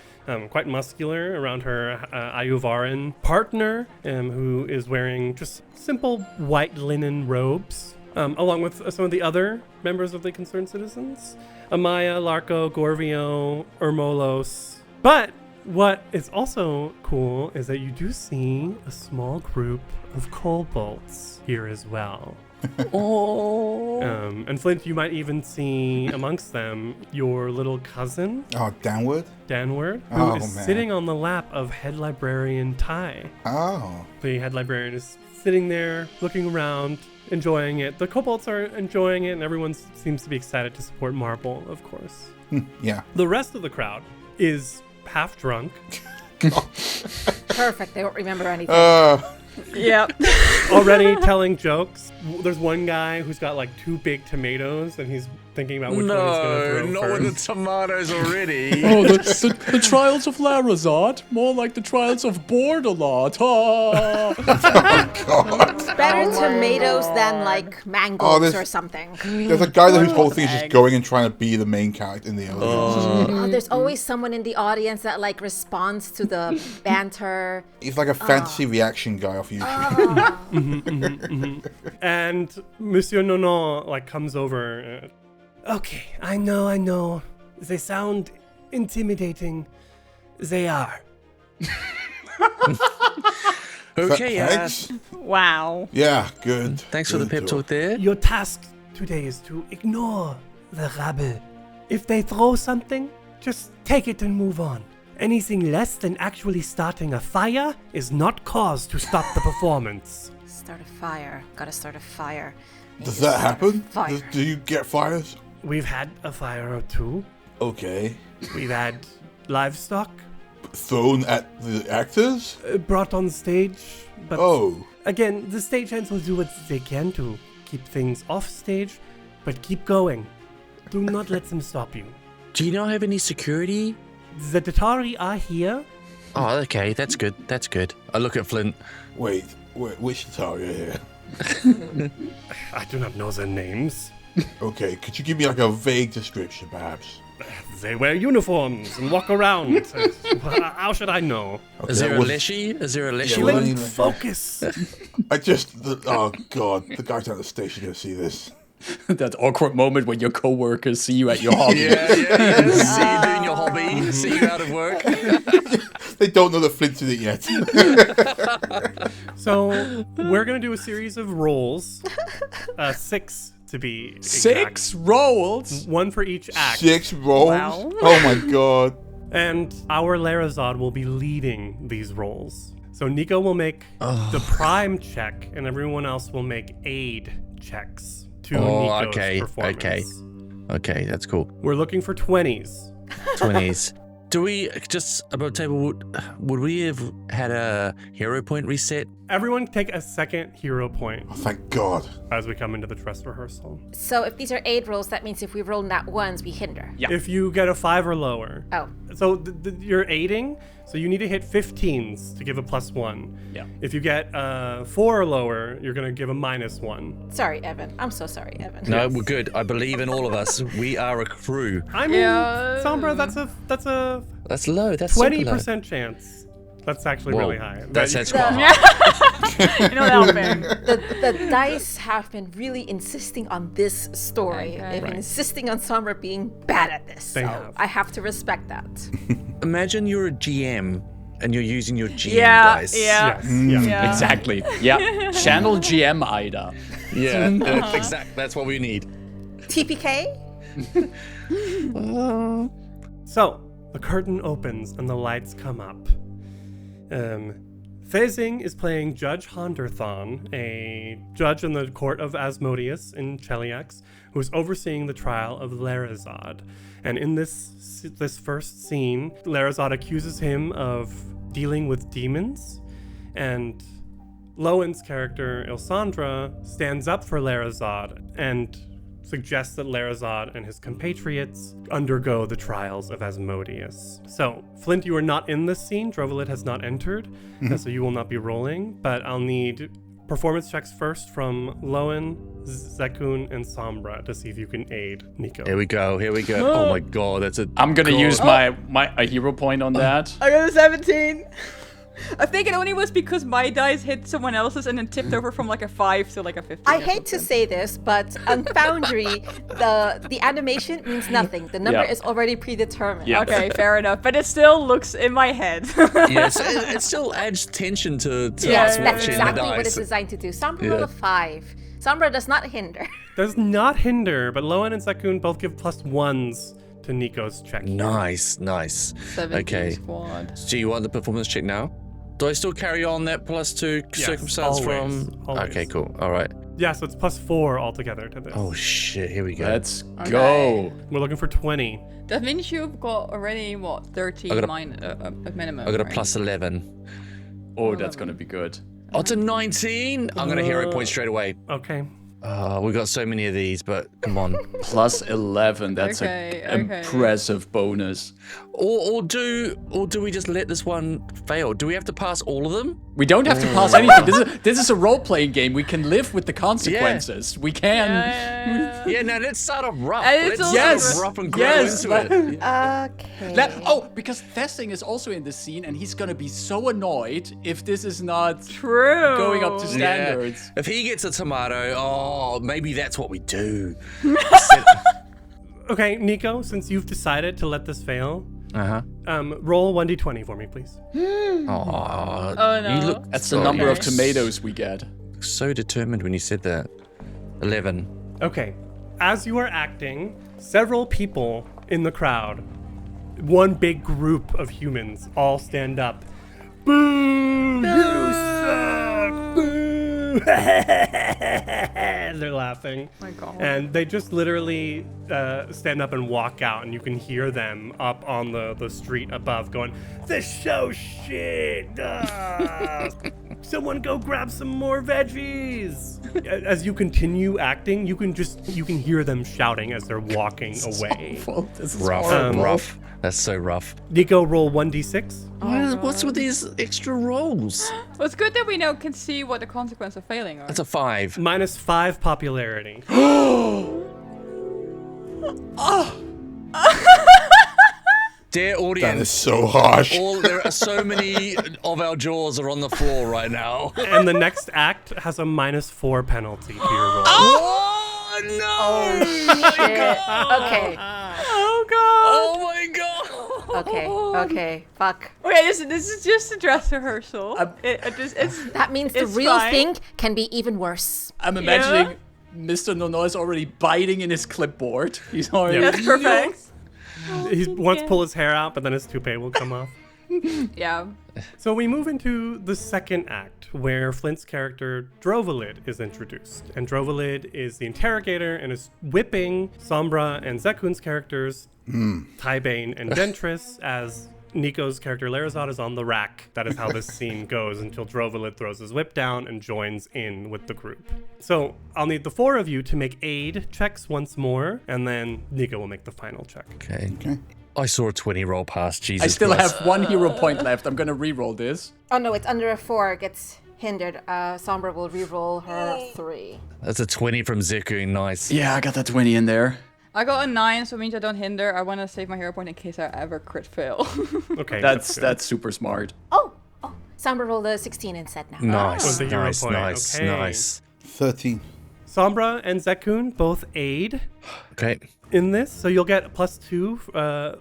quite muscular, around her Ayuvaran partner, who is wearing just simple white linen robes, along with some of the other members of the concerned citizens. Amaya, Larco, Gorvio, Ermolos. But what is also cool is that you do see a small group of kobolds here as well. And Flint, you might even see amongst them your little cousin. Oh, Danward? Danward, who is sitting on the lap of head librarian Ty. Oh. The head librarian is sitting there, looking around, enjoying it. The kobolds are enjoying it, and everyone seems to be excited to support Marble, of course. Yeah. The rest of the crowd is half drunk. Perfect. They won't remember anything. Yep. Already telling jokes. There's one guy who's got like 2 big tomatoes, and he's thinking about which one he's going to throw not first. with the tomatoes already. The trials of Larazard, more like the trials of Bordelot. Oh, God. Better tomatoes than like mangoes or something. There's a guy there whose whole thing is just going and trying to be the main character in the audience. There's always someone in the audience that like responds to the banter. He's like a fantasy reaction guy off YouTube. And Monsieur Nonon like comes over. Okay, I know. They sound intimidating. They are. Okay, Thanks. Wow. Yeah, good. Thanks for the pep talk there. Your task today is to ignore the rabble. If they throw something, just take it and move on. Anything less than actually starting a fire is not cause to stop the performance. Start a fire. Gotta start a fire. Does that happen? Fire. Do you get fires? We've had a fire or 2. Okay. We've had livestock Thrown at the actors? Brought on stage. But again, the stagehands will do what they can to keep things off stage, but keep going. Do not let them stop you. Do you not have any security? The Datari are here. Oh, okay, that's good. I look at Flint. Wait, which Atari are here? I do not know their names. Okay, could you give me like a vague description, perhaps? They wear uniforms and walk around. How should I know? Okay, Is there a Leshy? Flint, focus. Oh God, the guys down the station are gonna see this. that awkward moment when your coworkers see you at your hobby. Yeah. See you doing your hobby. See you out of work. They don't know that Flint's in it yet. So we're gonna do a series of rolls. 6 to be exact. 6 rolls? 1 for each act. 6 rolls? Wow. Oh my God. And our Larazad will be leading these rolls. So Nico will make the prime check, and everyone else will make aid checks to Nico's performance. Okay, that's cool. We're looking for 20s. 20s. Do we, just about table, would we have had a hero point reset? Everyone take a second hero point. Oh, thank God. As we come into the dress rehearsal. So if these are aid rolls, that means if we roll nat ones, we hinder. Yeah. If you get a 5 or lower. Oh. So you're aiding, so you need to hit 15s to give a +1. Yeah. If you get 4 or lower, you're going to give a -1. Sorry, Evan. I'm so sorry, Evan. No, we're good. I believe in all of us. We are a crew. I mean, Sombra, that's a That's low. That's 20% chance. That's actually really high. That sounds quite high. You know that thing. The dice have been really insisting on this story. Okay. They've been insisting on Sombra being bad at this. They so have. I have to respect that. Imagine you're a GM and you're using your GM dice. Yeah. Yeah. Exactly. Yeah. Channel GM Ida. Yeah. Exactly. That's what we need. TPK? So, the curtain opens and the lights come up. Phasing is playing Judge Honderthon, a judge in the court of Asmodeus in Cheliax, who is overseeing the trial of Larazad. And in this first scene, Larazad accuses him of dealing with demons, and Lowen's character, Ilsandra, stands up for Larazad and suggests that Larazad and his compatriots undergo the trials of Asmodeus. So, Flint, you are not in this scene. Drovalit has not entered, so you will not be rolling, but I'll need performance checks first from Lowen, Zekun, and Sombra to see if you can aid Nico. Here we go. Oh my god, that's a... I'm gonna use my hero point on that. I got a 17. I think it only was because my dice hit someone else's and then tipped over from like a 5 to like a 15. I hate to say this, but on Foundry, the animation means nothing. The number is already predetermined. Yeah. Okay, fair enough. But it still looks in my head. Yes, it still adds tension to Yes, us that's watching exactly the dice. what it's designed to do. Sombra rolled a 5. Sombra does not hinder. Does not hinder, but Lowen and Zekun both give +1s to Nico's check. Nice. 17 Okay. squad. Do you want the performance check now? Do I still carry on that +2 Yes, circumstance always. Okay, cool. All right. Yeah, so it's +4 altogether to this. Oh shit! Here we go. Let's go. We're looking for 20. That means you've got already, 13 I got at minimum. I got a right? +11. Oh, that's gonna be good. Oh, it's a 19. I'm gonna hero point straight away. Okay. We got so many of these, but come on. +11. That's Okay, an okay. impressive bonus. Or do we just let this one fail? Do we have to pass all of them? We don't have to pass anything. This is a role-playing game. We can live with the consequences. We can. Yeah, no, let's start off rough. And it's Let's also- start off rough and grow Yes. into it. Okay. Because Thessing is also in this scene, and he's gonna be so annoyed if this is not True. going up to standards. If he gets a tomato, maybe that's what we do. Okay, Nico, since you've decided to let this fail, Uh-huh. roll 1d20 for me, please. Oh no. You look That's the number of tomatoes we get. so determined when you said that. 11. Okay, as you are acting, several people in the crowd, one big group of humans, all stand up. Boo! You suck! Boo! They're laughing. Oh my God. And they just literally stand up and walk out, and you can hear them up on the street above going, "This show shit! Someone go grab some more veggies!" As you continue acting, you can hear them shouting as they're walking away. This is Rough. horrible. Rough. That's so rough. Nico, roll 1d6. What's with these extra rolls? Well, it's good that we now can see what the consequence of failing are. That's a 5. -5 popularity. Dear audience. That is so harsh. There are so many of our jaws are on the floor right now. And the next act has a -4 penalty to your roll. Oh no! Shit. Okay. Oh God. Oh my god! Okay. Fuck. Okay, this is just a dress rehearsal. It's That means the It's real fine. thing can be even worse. I'm imagining Mr. Nono is already biting in his clipboard. He's already. Yeah. That's perfect. He wants to pull his hair out, but then his toupee will come off. Yeah. So we move into the second act, where Flint's character Drovalit is introduced. And Drovalit is the interrogator and is whipping Sombra and Zekun's characters, Tybane and Dentris, as Nico's character Larazad is on the rack. That is how this scene goes until Drovalit throws his whip down and joins in with the group. So I'll need the 4 of you to make aid checks once more, and then Nico will make the final check. Okay. I saw a 20 roll past. Jesus I still Christ. have 1 hero point left. I'm gonna re-roll this. Oh no, it's under a 4. It gets hindered. Sombra will re-roll her 3. That's a 20 from Zeku. Nice. Yeah, I got that 20 in there. I got a 9, so it means I don't hinder. I want to save my hero point in case I ever crit fail. Okay, That's good. super smart. Oh, Sombra rolled a 16 instead now. Nice. Was the hero Nice. point. Nice. Okay. Nice. 13. Sombra and Zekun both aid Okay. in this, so you'll get +2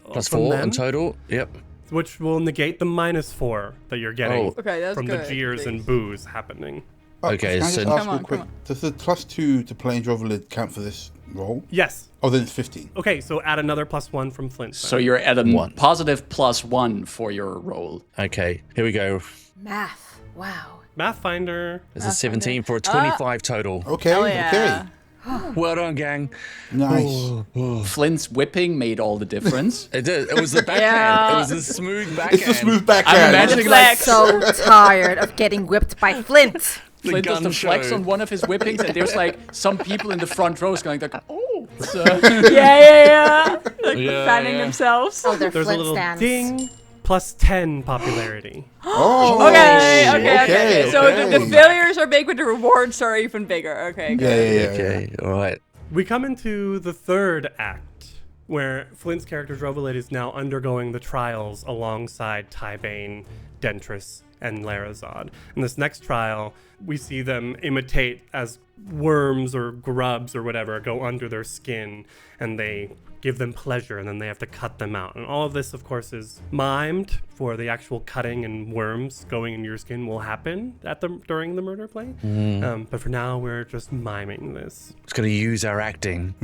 Plus from 4 them, in total. Yep. which will negate the -4 that you're getting Oh. Okay, that's from good. the jeers and please. boos happening. Okay, Can I so- just ask Come on, real quick? come on. Does the +2 to playing Drovalit count for this roll? Yes. Oh, then it's 15. Okay, so add another +1 from Flint. So you're at a positive +1 for your roll. Okay. Here we go. Math. Wow. Pathfinder. It's a 17 for a 25 total. Okay, okay. Well done, gang. Nice. Flint's whipping made all the difference. It did. It was the backhand. Yeah. It was the smooth backhand. It's the smooth backhand. I'm imagining like So tired of getting whipped by Flint. Flint does gun the flex show. on one of his whippings, and there's like some people in the front rows going like, oh. So, Yeah. Like Yeah, fanning yeah. themselves. Oh, they're There's a Flint little stands. ding. Plus 10 popularity. Oh, Okay. So okay. the failures are big, but the rewards are even bigger. Okay. Yeah. Okay, all right. We come into the third act, where Flint's character Drovalid is now undergoing the trials alongside Tybane, Dentris, and Larazad. In this next trial, we see them imitate as worms or grubs or whatever go under their skin, and they give them pleasure, and then they have to cut them out. And all of this, of course, is mimed for the actual cutting and worms going into your skin will happen during the murder play. But for now, we're just miming this. It's going to use our acting.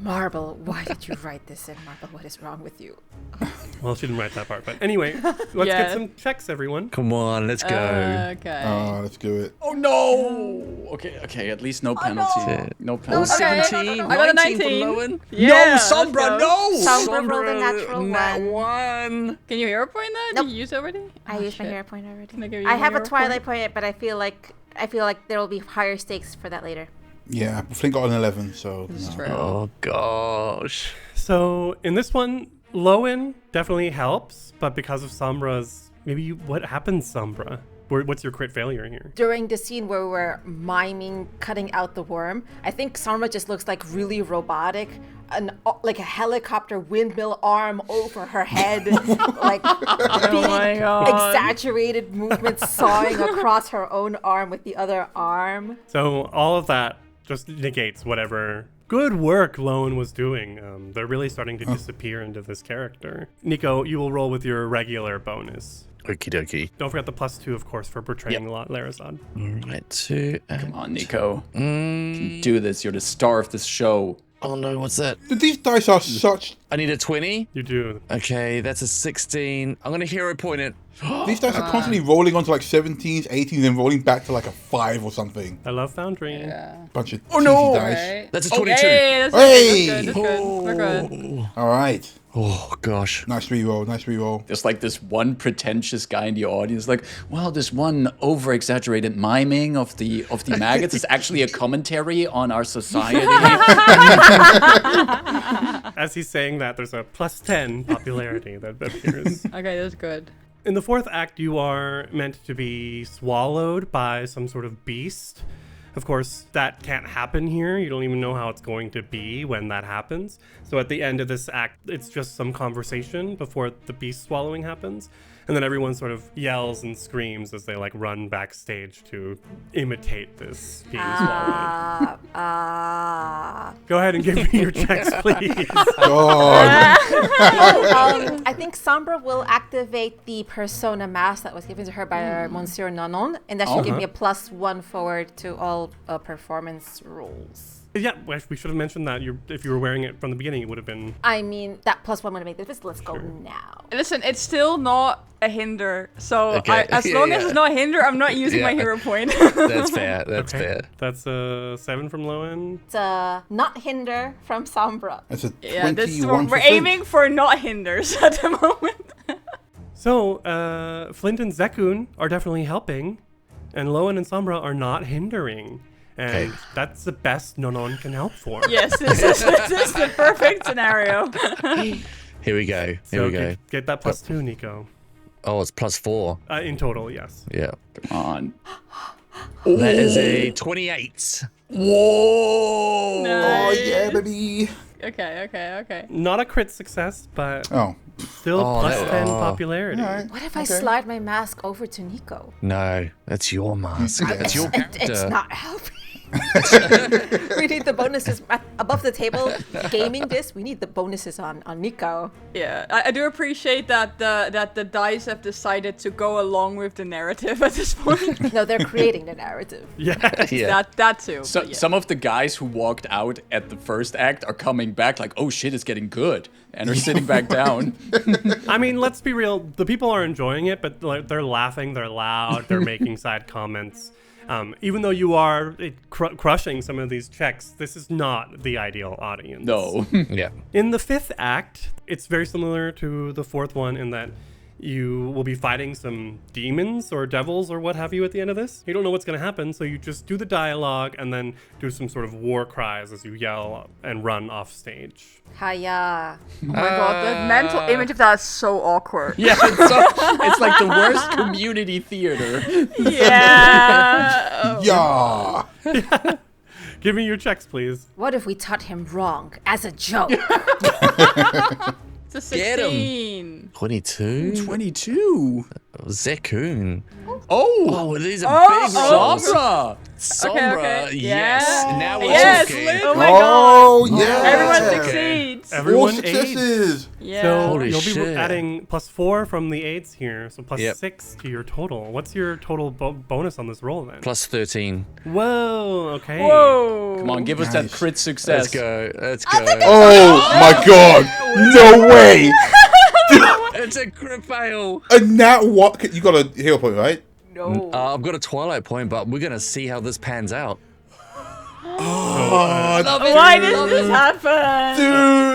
Marble, why did you write this in, Marble? What is wrong with you? Well, she didn't write that part, but anyway, let's get some checks, everyone. Come on, let's go. Okay. Let's do it. oh no. Okay. At least no penalty. No penalty. 17, I got a 19 for 19. Lowen. Yeah, no, let's Sombra, go. no. Sombra rolled a natural nat one. one. Can you hero point that? Nope. Did you use it already? I used my shit. hero point already. Can I give you I a have a hero Twilight point, but I feel like there will be higher stakes for that later. Yeah, Flint got an 11, so. This is no. true. Oh, gosh. So in this one, Lowen definitely helps, but because of Sombra's, what happens, Sombra? What's your crit failure here? During the scene where we're miming cutting out the worm, I think Sombra just looks like really robotic, like a helicopter windmill arm over her head, like big, exaggerated movements sawing across her own arm with the other arm. So all of that just negates whatever good work Lowen was doing. They're really starting to disappear into this character. Nico, you will roll with your regular bonus. Okie dokie. Don't forget the +2, of course, for portraying Larazad. All right, 2. Come on, Nico. You can do this. You're the star of this show. Oh no, what's that? These dice are such. I need a 20. You do. Okay, that's a 16. I'm going to hero point it. These dice are constantly rolling onto like 17s, 18s, then rolling back to like a 5 or something. I love Foundry. Yeah. Bunch of Oh, no. dice. Okay. That's a 22. Okay, that's Hey! good. That's good. We're good. All right. Oh, gosh. Nice reroll. There's like this one pretentious guy in the audience, like, well, this one over-exaggerated miming of the maggots is actually a commentary on our society. As he's saying that, there's a +10 popularity that appears. Okay, that's good. In the fourth act, you are meant to be swallowed by some sort of beast. Of course, that can't happen here. You don't even know how it's going to be when that happens. So at the end of this act, it's just some conversation before the beast swallowing happens. And then everyone sort of yells and screams as they like run backstage to imitate this being swallowed. Go ahead and give me your checks, please. God. I think Sombra will activate the persona mask that was given to her by Monsieur Nanon, and that should give me a +1 forward to all performance rules. Yeah, we should have mentioned that. If you were wearing it from the beginning, it would have been... I mean, that +1 would have made the difference. Let's go now. Listen, it's still not a hinder. So Okay. as long as it's not a hinder, I'm not using my hero point. That's fair. That's fair. That's a 7 from Lowen. It's a not hinder from Sombra. That's a 21 Yeah, we're for aiming for not hinders at the moment. So, Flint and Zekun are definitely helping, and Lowen and Sombra are not hindering. And that's the best Nonon can help for. Yes, this is the perfect scenario. Here we go. Here we go. Get that +2, Nico. Oh, it's +4. In total, yes. Yeah. Come on. That is a 28. Whoa! Nice. Oh, yeah, baby. Okay. Not a crit success, but still +10 popularity. Right. What if I slide my mask over to Nico? No, that's your mask. That's your character. It's not helping. We need the bonuses above the table. Gaming this, we need the bonuses on Nico. Yeah, I do appreciate that the dice have decided to go along with the narrative at this point. No, they're creating the narrative. Yeah. That too. So yeah. some of the guys who walked out at the first act are coming back like, oh shit, it's getting good, and are sitting back down. I mean, let's be real. The people are enjoying it, but like, they're laughing, they're loud, they're making side comments. Even though you are crushing some of these checks, this is not the ideal audience. No. Yeah. In the fifth act, it's very similar to the fourth one in that you will be fighting some demons or devils or what have you at the end of this. You don't know what's going to happen, so you just do the dialogue and then do some sort of war cries as you yell and run off stage. Hiya. Oh my god, the mental image of that is so awkward. Yeah, it's like the worst community theater. Yeah. Yeah. Give me your checks, please. What if we taught him wrong as a joke? It's a 16. 22? 22. Zekun. Oh, these are big rolls. Sombra. Sombra, Okay. yes. Yeah. Now we're Yes, talking. Luke. Oh my Oh, god. yeah. Everyone succeeds. Four Everyone aids. successes. Yeah. So Holy you'll be shit. adding +4 from the aids here, so plus Yep. 6 to your total. What's your total bonus on this roll then? Plus 13. Whoa, okay. Whoa. Come on, give us that Nice. crit success. Let's go. Let's go. Oh my god. No way. It's a crit fail. And now what? You got a hero point, right? No. I've got a Twilight point, but we're going to see how this pans out. Oh, Why does this happen?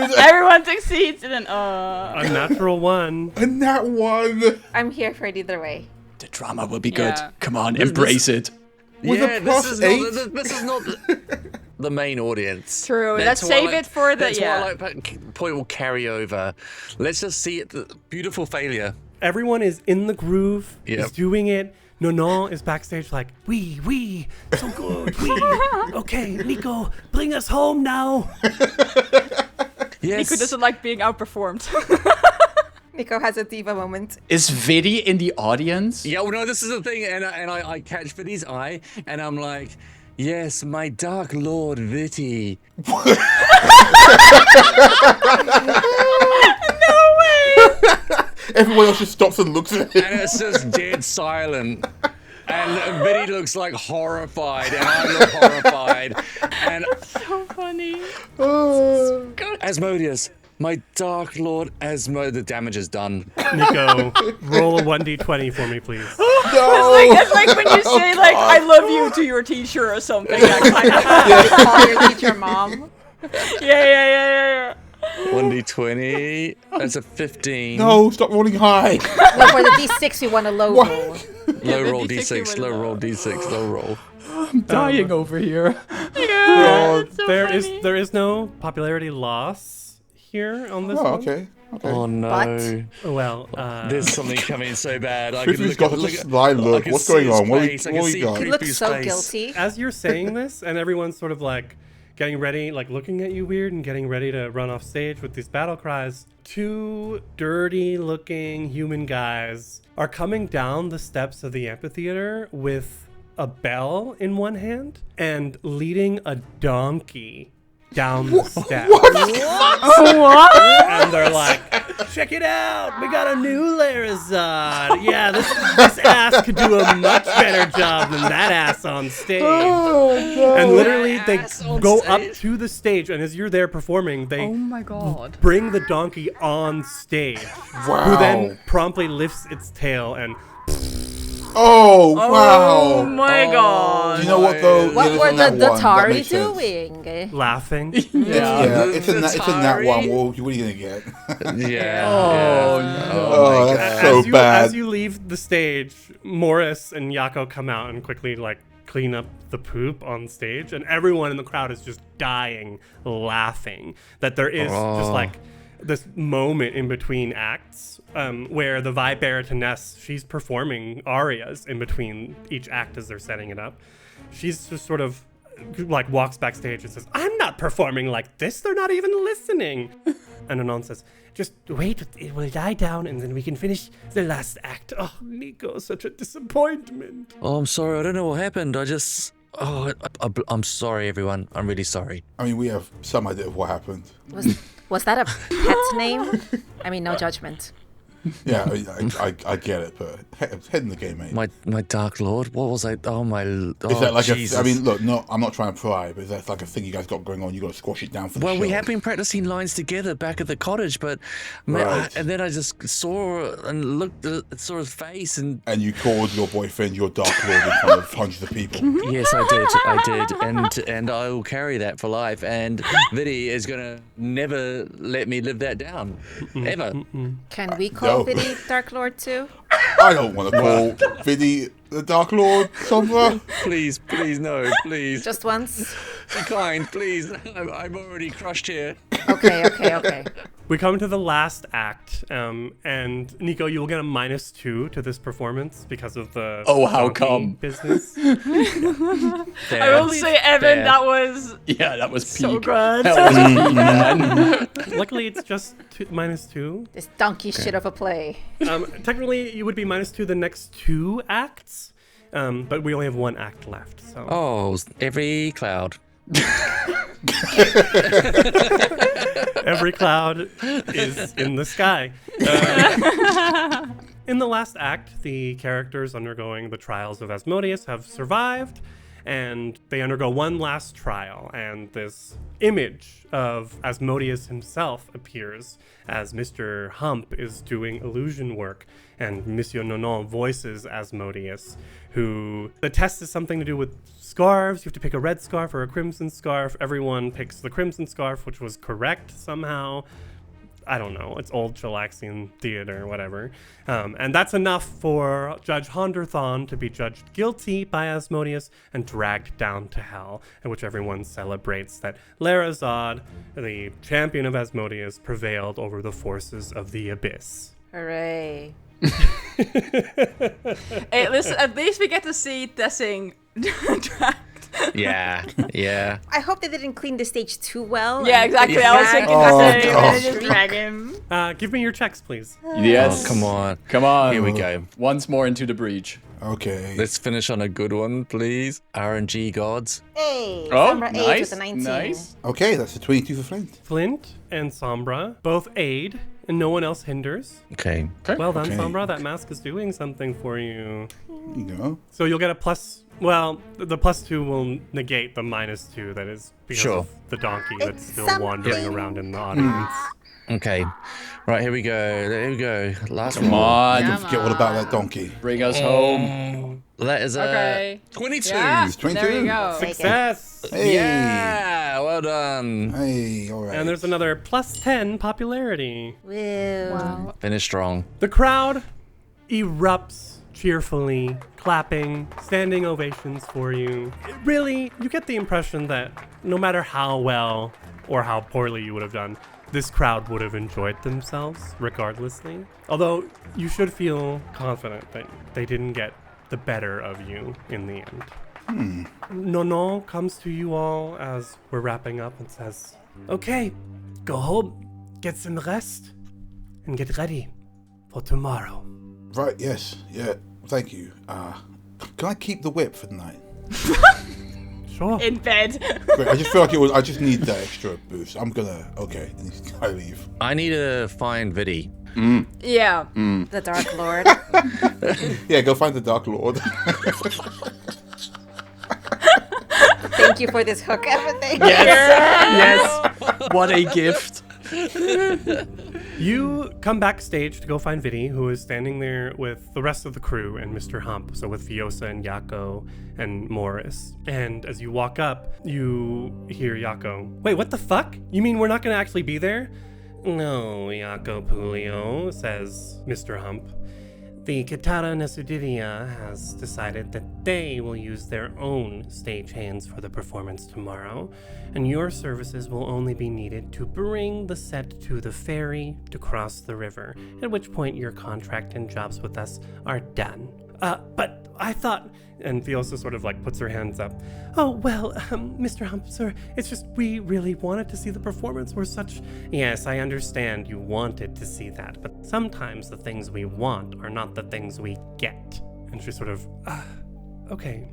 dude. Everyone succeeds and then A natural 1. And that one. I'm here for it either way. The drama will be good. Yeah. Come on, embrace it. With a plus this is 8? not, this is not the main audience. True. That Let's save it for the that Twilight point will carry over. Let's just see it. The beautiful failure. Everyone is in the groove, Yep. is doing it. Nonon is backstage like, we, so good, we. Okay, Nico, bring us home now. Yes. Nico doesn't like being outperformed. Nico has a diva moment. Is Vidi in the audience? Yeah, well, no, this is the thing, and I catch Vidi's eye, and I'm like, yes, my dark lord Viti. Everyone else just stops and looks at him. And it's just dead silent. And Vidi looks like horrified, and I look horrified. And So funny. Asmodeus, my dark lord Asmo, the damage is done. Nico, roll a 1d20 for me, please. It's like when you say like I love you to your teacher or something. That kind of Call your teacher mom. Yeah. 1d20, that's a 15. No, stop rolling high. No, for the D6 we want a low What? roll. Low roll D6 d6, low roll d6, low roll. I'm dying over here. Yeah. So there funny. is no popularity loss here on this Oh, one. okay. Oh no. But- Well, There's something coming so bad. I Creepy's can got look such at a sly look. I can What's see going his on? What face, I can see we got? He Creepy's looks so face. guilty. as you're saying this and everyone's sort of like getting ready, like looking at you weird and getting ready to run off stage with these battle cries, 2 dirty looking human guys are coming down the steps of the amphitheater with a bell in one hand and leading a donkey down the steps. What? And they're like, check it out, we got a new Larazad. Yeah, this ass could do a much better job than that ass on stage. And literally they go up to the stage, and as you're there performing, they Oh my god. bring the donkey on stage, who then promptly lifts its tail and Oh, Oh wow. my god. You know what, though? What Yeah, were on that the one, that Tari makes sense. doing? laughing. Yeah, it's in that Atari. one. Well, what are you going to get? Yeah. Oh, yeah. no. Oh, my that's God. so bad. As you leave the stage, Morris and Yako come out and quickly like clean up the poop on stage, and everyone in the crowd is just dying laughing that there is just like this moment in between acts where the Vi Baratoness, she's performing arias in between each act as they're setting it up. She's just sort of like walks backstage and says, I'm not performing like this, they're not even listening. And Anon says, just wait, it will die down and then we can finish the last act. Oh, Nico, such a disappointment. Oh, I'm sorry. I don't know what happened. I just I'm sorry, everyone. I'm really sorry. I mean, we have some idea of what happened. Was that a pet name? I mean, no judgment. Yeah, I get it, but head in the game, mate. My Dark Lord? What was I? Oh, my... Oh, is that like Jesus. I mean, look, I'm not trying to pry, but is that like a thing you guys got going on? You got to squash it down for the show? Well, we have been practicing lines together back at the cottage, but... and then I just saw saw his face and... And you called your boyfriend your Dark Lord in front of hundreds of people. Yes, I did. And I will carry that for life. And Vidi is going to never let me live that down. Ever. Can we call Vidi Dark Lord too? I don't want to call Vidi the Dark Lord, Sombra. Please, no, please. Just once? Be kind, please. I'm already crushed here. Okay. We come to the last act, and Nico, you will get a -2 to this performance because of the how come business. I will say, Evan, that was peak. So good. That was peak, man. Luckily, it's just -2. This donkey shit of a play. Technically, you would be -2 the next 2 acts, but we only have 1 act left. So. Oh, every cloud. Every cloud is in the sky. In the last act, the characters undergoing the trials of Asmodeus have survived, and they undergo one last trial, and this image of Asmodeus himself appears as Mr. Hump is doing illusion work, and Monsieur Nonon voices Asmodeus, who... The test is something to do with scarves. You have to pick a red scarf or a crimson scarf. Everyone picks the crimson scarf, which was correct somehow. I don't know. It's old Chilaxian theater or whatever. And that's enough for Judge Honderthon to be judged guilty by Asmodeus and dragged down to hell, in which everyone celebrates that Larazad, the champion of Asmodeus, prevailed over the forces of the abyss. Hooray. Hey, listen, at least we get to see Tessing dragged. Yeah. I hope they didn't clean the stage too well. Yeah, exactly. I was thinking the same. Just drag him. Give me your checks, please. Yes. Oh, come on. Here we go. Once more into the breach. Okay. Let's finish on a good one, please. RNG gods. Hey, oh, Sombra nice, aids with a 19. nice. Okay, that's a 22 for Flint. Flint and Sombra both aid, and no one else hinders. Okay. Well done, Okay. Sombra. That mask is doing something for you. You know. So you'll get a plus... Well, the +2 will negate the -2 that is because of the donkey that's still wandering around in the audience. Okay. Right, here we go. Last Come one. on. Don't forget all about that donkey. Bring us home. That is Okay. 22. Yeah, 22. there you go. Success! Hey. Yeah, well done. Hey, all right. And there's another +10 popularity. Wow. Finish strong. The crowd erupts cheerfully, clapping, standing ovations for you. Really, you get the impression that no matter how well or how poorly you would have done, this crowd would have enjoyed themselves regardlessly. Although you should feel confident that they didn't get the better of you in the end. Nonon comes to you all as we're wrapping up and says, "Okay, go home, get some rest, and get ready for tomorrow." Right, yes. Yeah, thank you. Can I keep the whip for the night? Sure. In bed. Great. I just feel like I just need that extra boost. I'm gonna... Okay, I leave. I need to find Vidi. Yeah. The Dark Lord. Yeah, go find the Dark Lord. Thank you for this hook, everything. Yes. What a gift. You come backstage to go find Vidi, who is standing there with the rest of the crew and Mr. Hump, so with Fiosa and Yako and Morris. And as you walk up, you hear Yako, "Wait, what the fuck? You mean we're not going to actually be there?" "No, Yako Pulio," says Mr. Hump. "The Kitara Nesudidia has decided that they will use their own stagehands for the performance tomorrow, and your services will only be needed to bring the set to the ferry to cross the river, at which point your contract and jobs with us are done." But I thought... And Fiosa sort of like puts her hands up. "Oh, well, Mr. Hump, sir, it's just we really wanted to see the performance. We're such..." "Yes, I understand you wanted to see that, but sometimes the things we want are not the things we get." And she sort of, okay.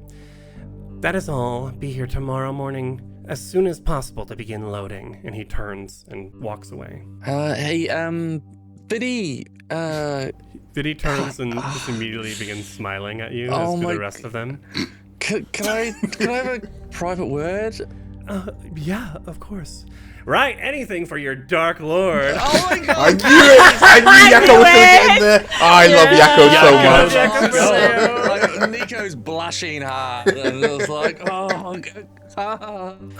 That is all. Be here tomorrow morning as soon as possible to begin loading. And he turns and walks away. Hey, Biddy, Biddy turns and just immediately begins smiling at you as do the rest of them. Can I have a private word? Yeah, of course. Right, anything for your Dark Lord. Oh my god! I knew it! I knew Yakko was going to get in there. I love Yakko so much. Like, Nico's blushing hard, and it was like,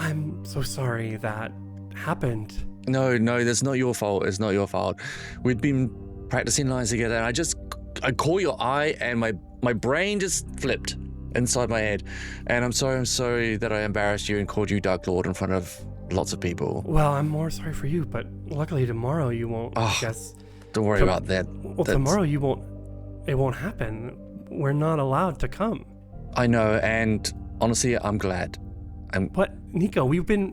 I'm so sorry that happened. No, that's not your fault. It's not your fault. We'd been practicing lines together, and I caught your eye, and my brain just flipped inside my head. And I'm sorry that I embarrassed you and called you Dark Lord in front of lots of people. Well, I'm more sorry for you, but luckily tomorrow you won't, I guess. Don't worry about that. Well, tomorrow it won't happen. We're not allowed to come. I know, and honestly, I'm glad. But, Nico,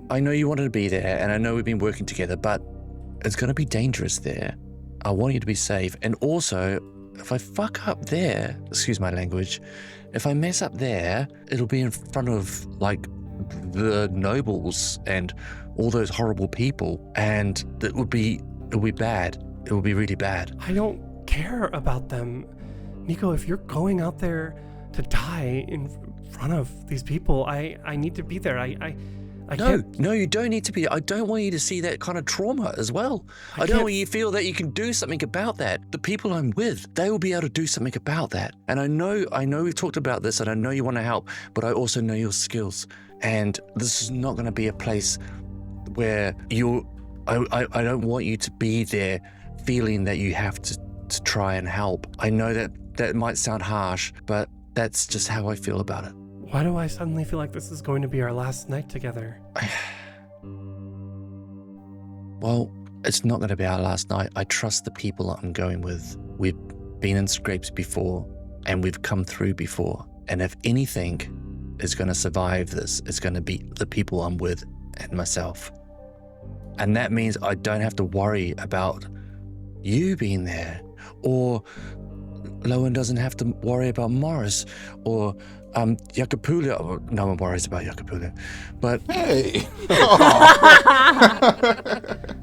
I know you wanted to be there, and I know we've been working together, but it's going to be dangerous there. I want you to be safe. And also, if I fuck up there, excuse my language, if I mess up there, it'll be in front of, like, the nobles and all those horrible people, and it would be bad. It would be really bad. I don't care about them. Nico, if you're going out there to die in front of these people, I need to be there. I can't. No, you don't need to be. I don't want you to see that kind of trauma as well. I don't want you to feel that you can do something about that. The people I'm with, they will be able to do something about that. And I know we've talked about this, and I know you want to help, but I also know your skills. And this is not going to be a place where I don't want you to be there feeling that you have to try and help. I know that might sound harsh, but that's just how I feel about it. Why do I suddenly feel like this is going to be our last night together? Well, it's not going to be our last night. I trust the people I'm going with. We've been in scrapes before, and we've come through before. And if anything is going to survive this, it's going to be the people I'm with and myself. And that means I don't have to worry about you being there, or Lowen doesn't have to worry about Morris, or Yakapula. No one worries about Yakapula, but hey,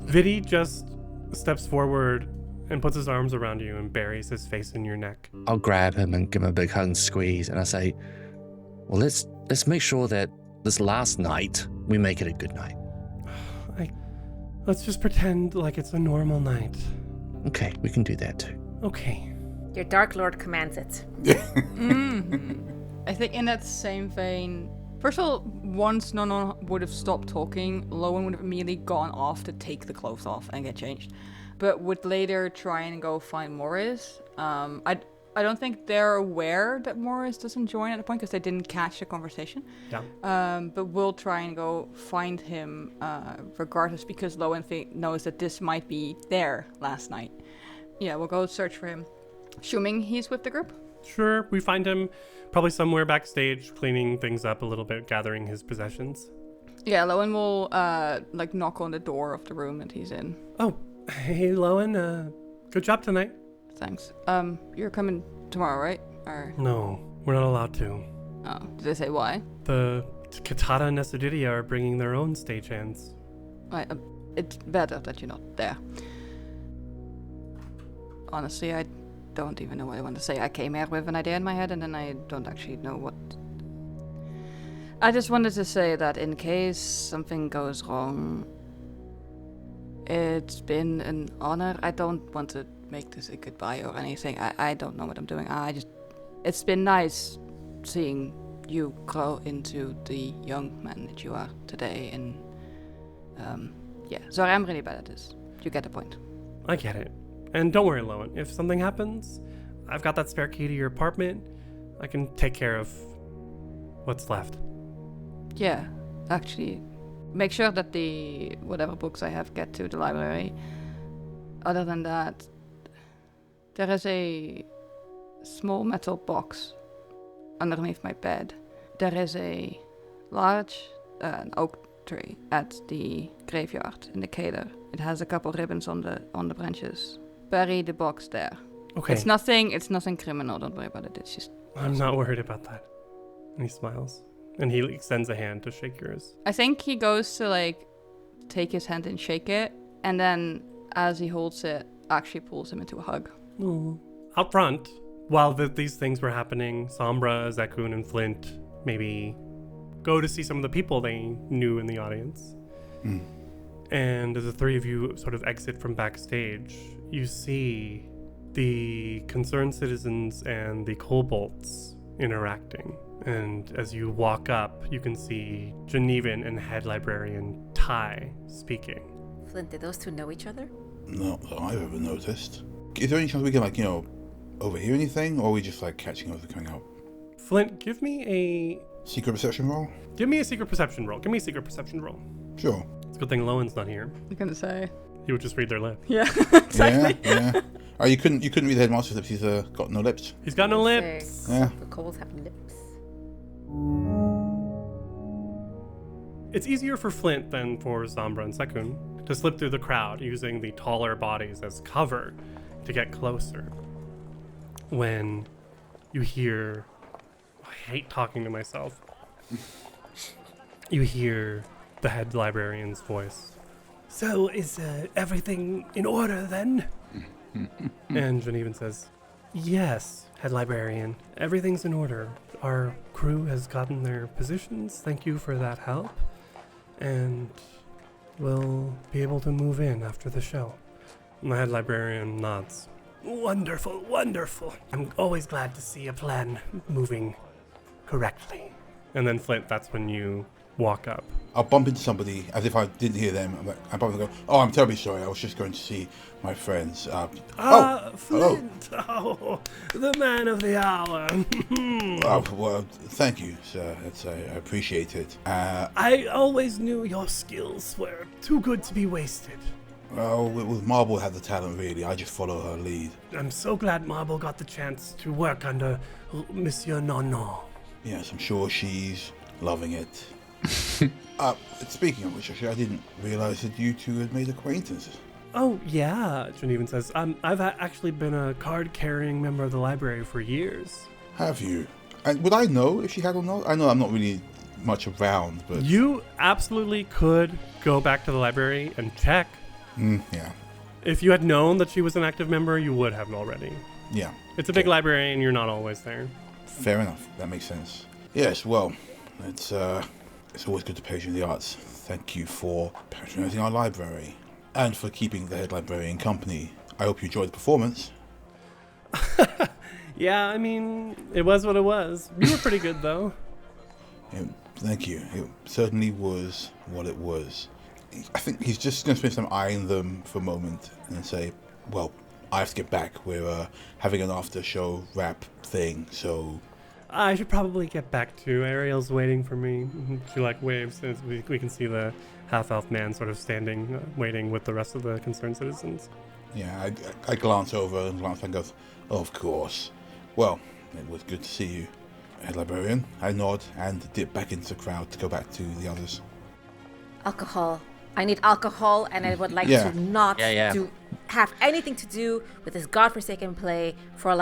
Vidi just steps forward and puts his arms around you and buries his face in your neck. I'll grab him and give him a big hug and squeeze, and I say, "Well, let's make sure that this last night we make it a good night." Let's just pretend like it's a normal night. Okay, we can do that too. Okay. Your Dark Lord commands it. I think in that same vein, first of all, once Nono would have stopped talking, Lowen would have immediately gone off to take the clothes off and get changed. But would later try and go find Morris. I don't think they're aware that Morris doesn't join at the point because they didn't catch the conversation. Yeah. But we'll try and go find him regardless, because Lowen knows that this might be their last night. Yeah, we'll go search for him. Assuming he's with the group? Sure, we find him probably somewhere backstage, cleaning things up a little bit, gathering his possessions. Yeah, Lowen will knock on the door of the room that he's in. Oh, hey Lowen, good job tonight. Thanks. You're coming tomorrow, right? Or No, we're not allowed to. Oh, did they say why? The Katata and Nesudidia are bringing their own stagehands. It's better that you're not there. Honestly, I don't even know what I want to say. I came here with an idea in my head, and then I don't actually know what. I just wanted to say that in case something goes wrong, it's been an honor. I don't want to make this a goodbye or anything. I don't know what I'm doing. It's been nice seeing you grow into the young man that you are today, and sorry, I'm really bad at this. You get the point. I get it. And don't worry, Lowen, if something happens, I've got that spare key to your apartment. I can take care of what's left. Yeah, actually, make sure that the whatever books I have get to the library. Other than that, there is a small metal box underneath my bed. There is a large an oak tree at the graveyard in the Cader. It has a couple ribbons on the branches. Bury the box there. Okay. It's nothing criminal, don't worry about it. It's just I'm not worried about that. And he smiles. And he extends a hand to shake yours. I think he goes to like take his hand and shake it, and then as he holds it, actually pulls him into a hug. Ooh. Out front, while these things were happening, Sombra, Zekun, and Flint maybe go to see some of the people they knew in the audience. And as the three of you sort of exit from backstage, you see the concerned citizens and the kobolds interacting. And as you walk up, you can see Genevan and head librarian Ty speaking. Flint, did those two know each other? Not that I've ever noticed. Is there any chance we can, like, you know, overhear anything, or are we just, like, catching what's coming out? Flint, give me a... Secret perception roll? Give me a secret perception roll. Give me a secret perception roll. Sure. It's a good thing Lowen's not here. I'm gonna say. He would just read their lips. Yeah, exactly. Yeah. Oh, you couldn't read the headmaster's lips. He's got no lips. He's got no lips. Yeah. The kobolds have lips. It's easier for Flint than for Sombra and Sekun to slip through the crowd using the taller bodies as cover to get closer. When you hear... I hate talking to myself. You hear the head librarian's voice. So is everything in order then? And Genevan says, yes, head librarian. Everything's in order. Our crew has gotten their positions. Thank you for that help. And we'll be able to move in after the show. And the head librarian nods. Wonderful, wonderful. I'm always glad to see a plan moving correctly. And then Flint, that's when you walk up. I'll bump into somebody as if I didn't hear them. I bump and go, oh, I'm terribly sorry. I was just going to see my friends. Flint. Oh, the man of the hour. Well, thank you, sir. I appreciate it. I always knew your skills were too good to be wasted. Well, with Marble had the talent, really. I just follow her lead. I'm so glad Marble got the chance to work under Monsieur Nono. Yes, I'm sure she's loving it. Speaking of which, actually, I didn't realize that you two had made acquaintances. Oh, yeah, Genevan says. I've actually been a card-carrying member of the library for years. Have you? And would I know if she had or not? I know I'm not really much around, but... You absolutely could go back to the library and check. Yeah. If you had known that she was an active member, you would have already. Yeah. It's a big library and you're not always there. Fair enough. That makes sense. Yes, well, it's always good to patron the arts. Thank you for patronizing our library and for keeping the head librarian company. I hope you enjoyed the performance. Yeah, I mean, it was what it was. You were pretty good, though. Thank you. It certainly was what it was. I think he's just going to spend some eyeing them for a moment and then say, well, I have to get back. We're having an after-show wrap thing, so... I should probably get back too. Ariel's waiting for me. She waves as we can see the half-elf man sort of standing, waiting with the rest of the concerned citizens. Yeah, I glance over and glance and goes, of course. Well, it was good to see you, head librarian. I nod and dip back into the crowd to go back to the others. Alcohol. I need alcohol, and I would like to not have anything to do with this godforsaken play for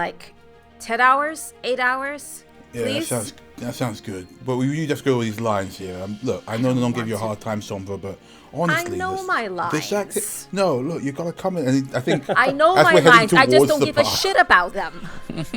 10 hours, 8 hours. Please? Yeah, that sounds good. But we really just go over these lines here. Look, I know I don't give you a hard time, Sombra, but honestly... I know my lines. No, look, you got to come in, and I think... I know my lines, I just don't give a shit about them.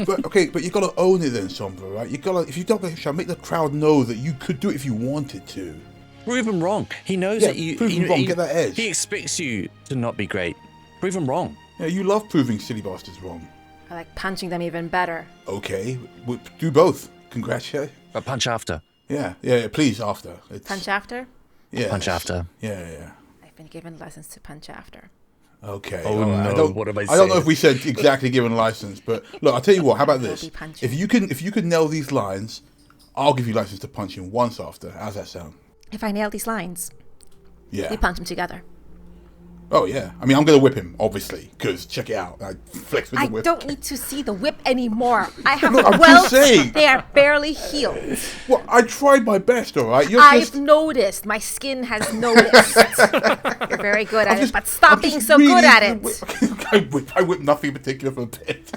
But you got to own it then, Sombra, right? You got to, if you don't make the crowd know that you could do it if you wanted to. Prove him wrong. He knows that you... Prove him wrong, get that edge. He expects you to not be great. Prove him wrong. Yeah, you love proving silly bastards wrong. I like punching them even better. Okay, we'll do both. Congratulations. But punch after. Yeah, please, after. Punch after? Yeah. Punch after. Yeah. I've been given license to punch after. Okay. Oh no, what have I said? I don't know if we said exactly given license, but look, I'll tell you what, how about this? If you can nail these lines, I'll give you license to punch him once after. How's that sound? If I nail these lines, we punch them together. Oh, yeah. I mean, I'm going to whip him, obviously, because check it out. I flex with the whip. I don't need to see the whip anymore. I have Look, welts. They are barely healed. Well, I tried my best, all right? I've noticed. My skin has noticed. You're very good at it, but stop being so good at it. I whip nothing in particular for a bit.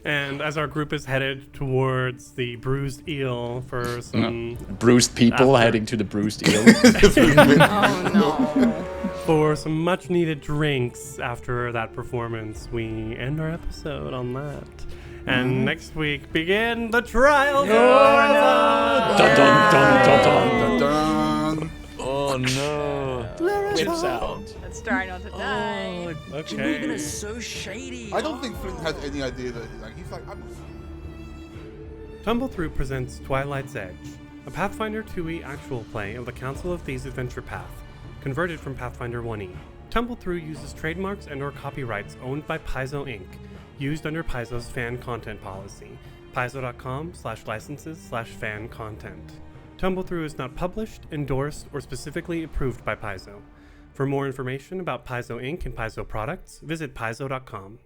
And as our group is headed towards the Bruised Eel for some... Bruised people heading to the Bruised Eel. Oh, no. For some much-needed drinks after that performance, we end our episode on that. And next week, begin the trials! Dun, dun, dun, dun, dun, dun. Oh, no. Whip sound. Let's try not to die. Okay. It's so shady. I don't think Flint has any idea that he's like, I'm... Tumble Through presents Twilight's Edge, a Pathfinder 2e actual play of the Council of Thieves Adventure Path, converted from Pathfinder 1e. Tumble Through uses trademarks and/or copyrights owned by Paizo Inc., used under Paizo's fan content policy, paizo.com/licenses/fan content. Tumble Through is not published, endorsed, or specifically approved by Paizo. For more information about Paizo Inc. and Paizo products, visit paizo.com.